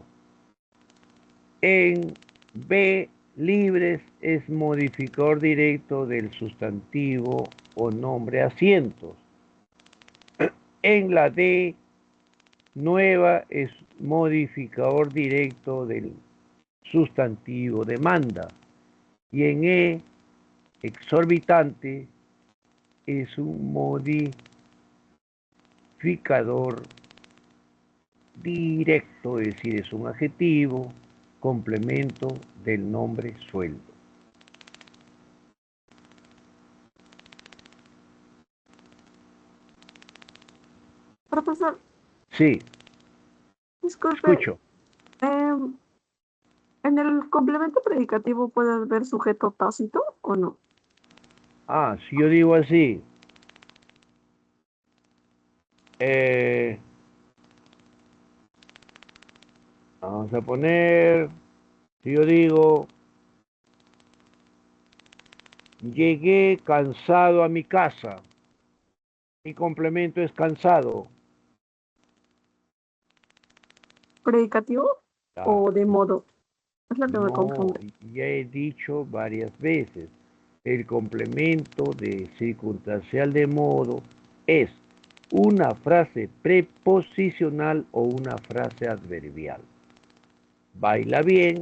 En B, libres es modificador directo del sustantivo o nombre asientos. En la D, nueva es modificador directo del sustantivo demanda. Y en E, exorbitante es un modificador directo, es decir, es un adjetivo, complemento del nombre sueldo. Profesor, Sí, disculpe, escucho. em, ¿en el complemento predicativo puede haber sujeto tácito o no? Ah, si yo digo así, eh, vamos a poner, si yo digo, llegué cansado a mi casa, mi complemento es cansado. ¿Predicativo Ah, o de modo? Es lo que me no, confunde. ya he dicho varias veces, el complemento de circunstancial de modo es una frase preposicional o una frase adverbial. Baila bien,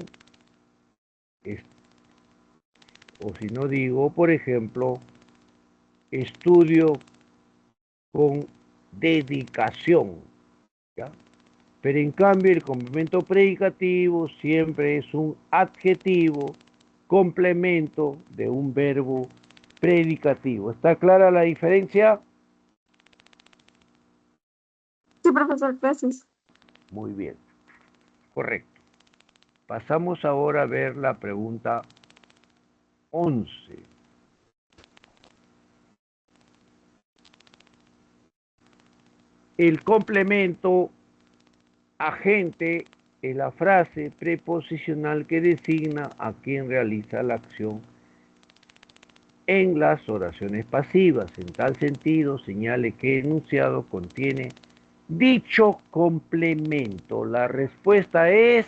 O si no digo, por ejemplo, estudio con dedicación, ¿ya? Pero en cambio el complemento predicativo siempre es un adjetivo complemento de un verbo predicativo. ¿Está clara la diferencia? Sí, profesor, gracias. Muy bien, correcto. Pasamos ahora a ver la pregunta 11. El complemento agente es la frase preposicional que designa a quien realiza la acción en las oraciones pasivas. En tal sentido, señale que el enunciado contiene dicho complemento. La respuesta es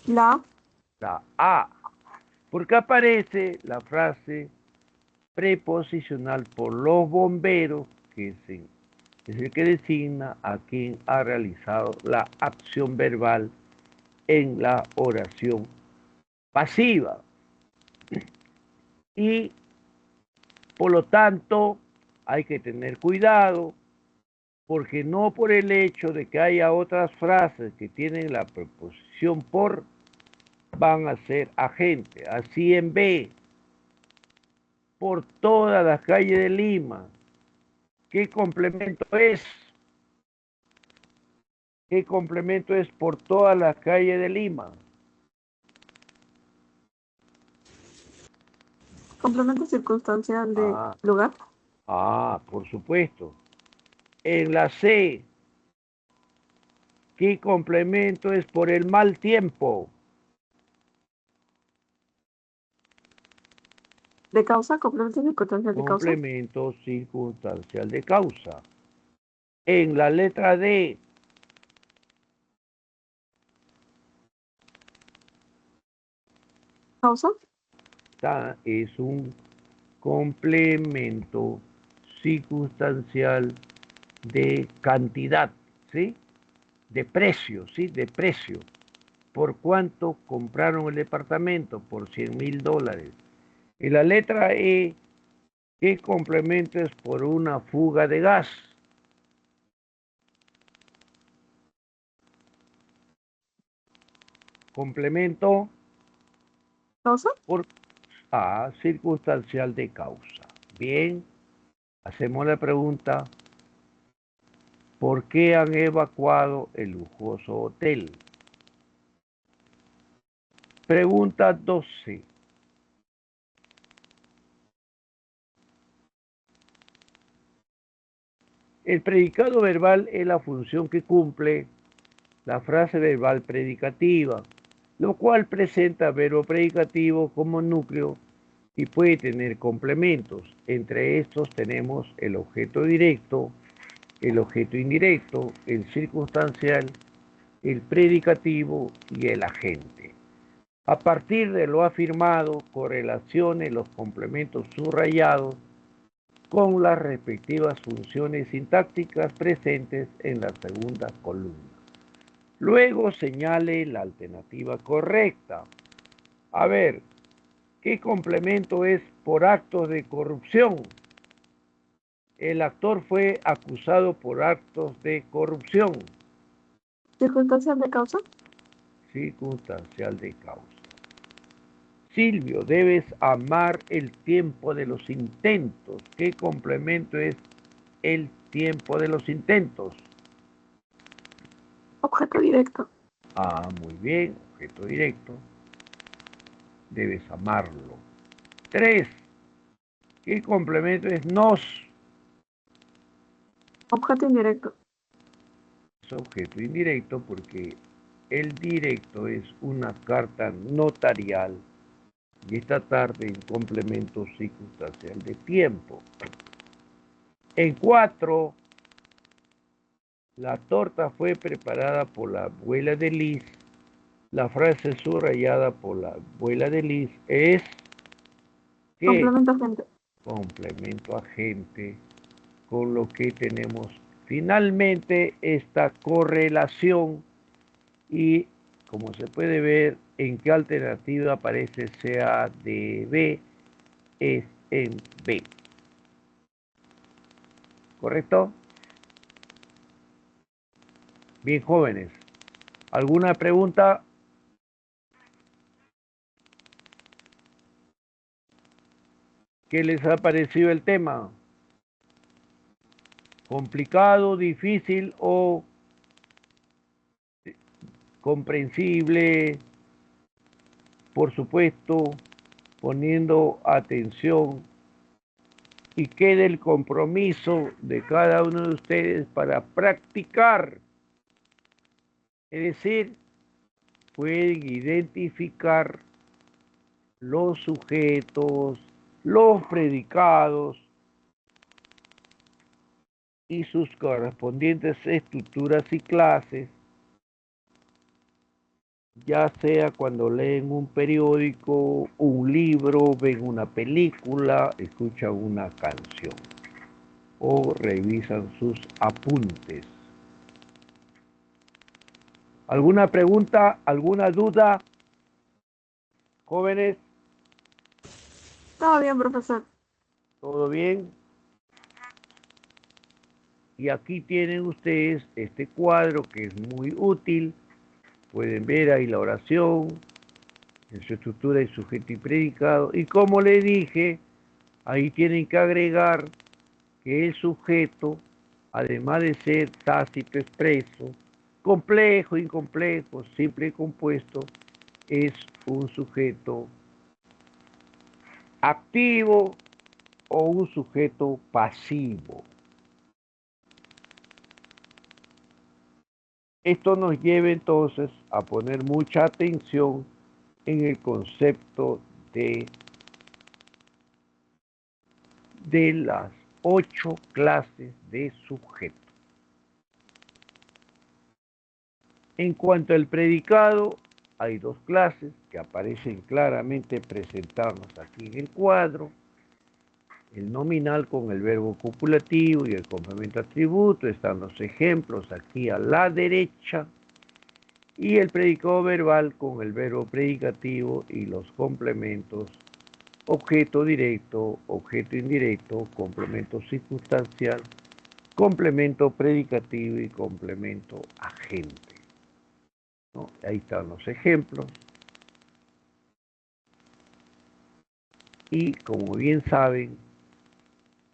La la A, porque aparece la frase preposicional por los bomberos, que es el que designa a quien ha realizado la acción verbal en la oración pasiva. Y por lo tanto hay que tener cuidado, porque no por el hecho de que haya otras frases que tienen la preposición por van a ser agente. Así en B, por todas las calles de Lima. ¿Qué complemento es? ¿Qué complemento es por todas las calles de Lima? complemento circunstancial de Ah, lugar. por supuesto. En la C, ¿qué complemento es por el mal tiempo? De causa, complemento circunstancial de causa. Complemento circunstancial de causa. En la letra D, Causa. es un complemento circunstancial de cantidad, ¿sí? De precio, ¿sí? De precio. ¿Por cuánto compraron el departamento? Por $100,000. Y la letra E, ¿qué complemento es por una fuga de gas? Complemento Causa. por A, circunstancial de causa. Bien, hacemos la pregunta, ¿por qué han evacuado el lujoso hotel? Pregunta 12. El predicado verbal es la función que cumple la frase verbal predicativa, lo cual presenta verbo predicativo como núcleo y puede tener complementos. Entre estos tenemos el objeto directo, el objeto indirecto, el circunstancial, el predicativo y el agente. A partir de lo afirmado, correlacione los complementos subrayados con las respectivas funciones sintácticas presentes en la segunda columna. Luego señale la alternativa correcta. A ver, ¿qué complemento es por actos de corrupción? El actor fue acusado por actos de corrupción. Circunstancial de causa. Circunstancial de causa. Silvio, debes amar el tiempo de los intentos. ¿Qué complemento es el tiempo de los intentos? Objeto directo. Muy bien, objeto directo. Debes amarlo. 3. ¿Qué complemento es nos? Objeto indirecto. Es objeto indirecto porque el directo es una carta notarial y esta tarde en complemento circunstancial de tiempo. En 4, la torta fue preparada por la abuela de Liz. La frase subrayada por la abuela de Liz es ¿qué? Complemento agente. Complemento agente, con lo que tenemos finalmente esta correlación y como se puede ver en qué alternativa aparece CADB es en B. ¿Correcto? Bien, jóvenes. ¿Alguna pregunta? ¿Qué les ha parecido el tema? ¿Complicado, difícil o comprensible? Por supuesto, poniendo atención, y quede el compromiso de cada uno de ustedes para practicar. Es decir, pueden identificar los sujetos, los predicados y sus correspondientes estructuras y clases, ya sea cuando leen un periódico, un libro, ven una película, escuchan una canción o revisan sus apuntes. ¿Alguna pregunta? ¿Alguna duda? Jóvenes, Todo bien, profesor. ¿todo bien? Y aquí tienen ustedes este cuadro que es muy útil. Pueden ver ahí la oración, en su estructura y sujeto y predicado. Y como les dije, ahí tienen que agregar que el sujeto, además de ser tácito, expreso, complejo, incomplejo, simple y compuesto, es un sujeto activo o un sujeto pasivo. Esto nos lleva entonces a poner mucha atención en el concepto de las 8 clases de sujeto. En cuanto al predicado, hay 2 clases que aparecen claramente presentadas aquí en el cuadro. El nominal con el verbo copulativo y el complemento atributo, están los ejemplos aquí a la derecha. Y el predicado verbal con el verbo predicativo y los complementos objeto directo, objeto indirecto, complemento circunstancial, complemento predicativo y complemento agente, ¿no? Ahí están los ejemplos. Y como bien saben,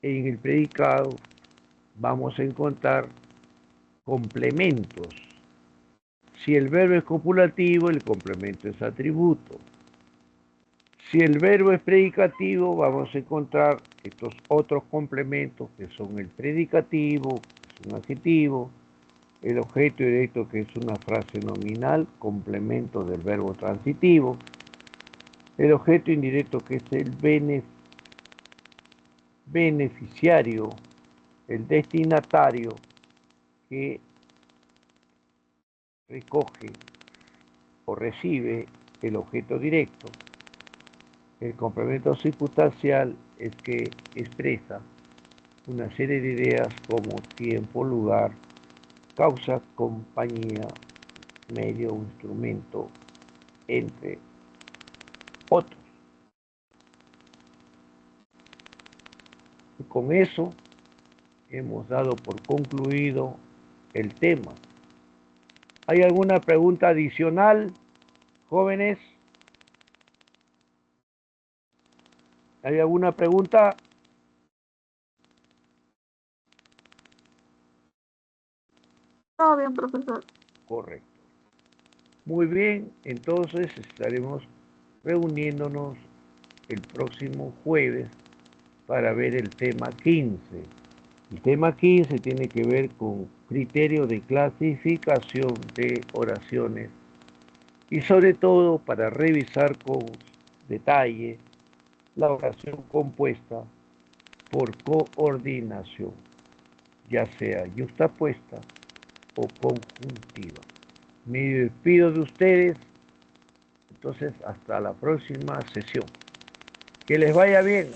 en el predicado vamos a encontrar complementos. Si el verbo es copulativo, el complemento es atributo. Si el verbo es predicativo, vamos a encontrar estos otros complementos que son el predicativo, que es un adjetivo, el objeto directo, que es una frase nominal, complemento del verbo transitivo, el objeto indirecto, que es el beneficiario, el destinatario, que recoge o recibe el objeto directo. El complemento circunstancial es que expresa una serie de ideas como tiempo, lugar, causa, compañía, medio, instrumento, entre otros. Y con eso hemos dado por concluido el tema. ¿Hay alguna pregunta adicional, jóvenes? ¿Hay alguna pregunta? Todo bien, profesor. Correcto. Muy bien, entonces estaremos reuniéndonos el próximo jueves para ver el tema 15. El tema 15 tiene que ver con criterio de clasificación de oraciones y sobre todo para revisar con detalle la oración compuesta por coordinación, ya sea yuxtapuesta o conjuntiva. Me despido de ustedes, entonces hasta la próxima sesión. Que les vaya bien.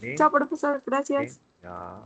Bien, Chao, profesor. bien, Gracias. ya.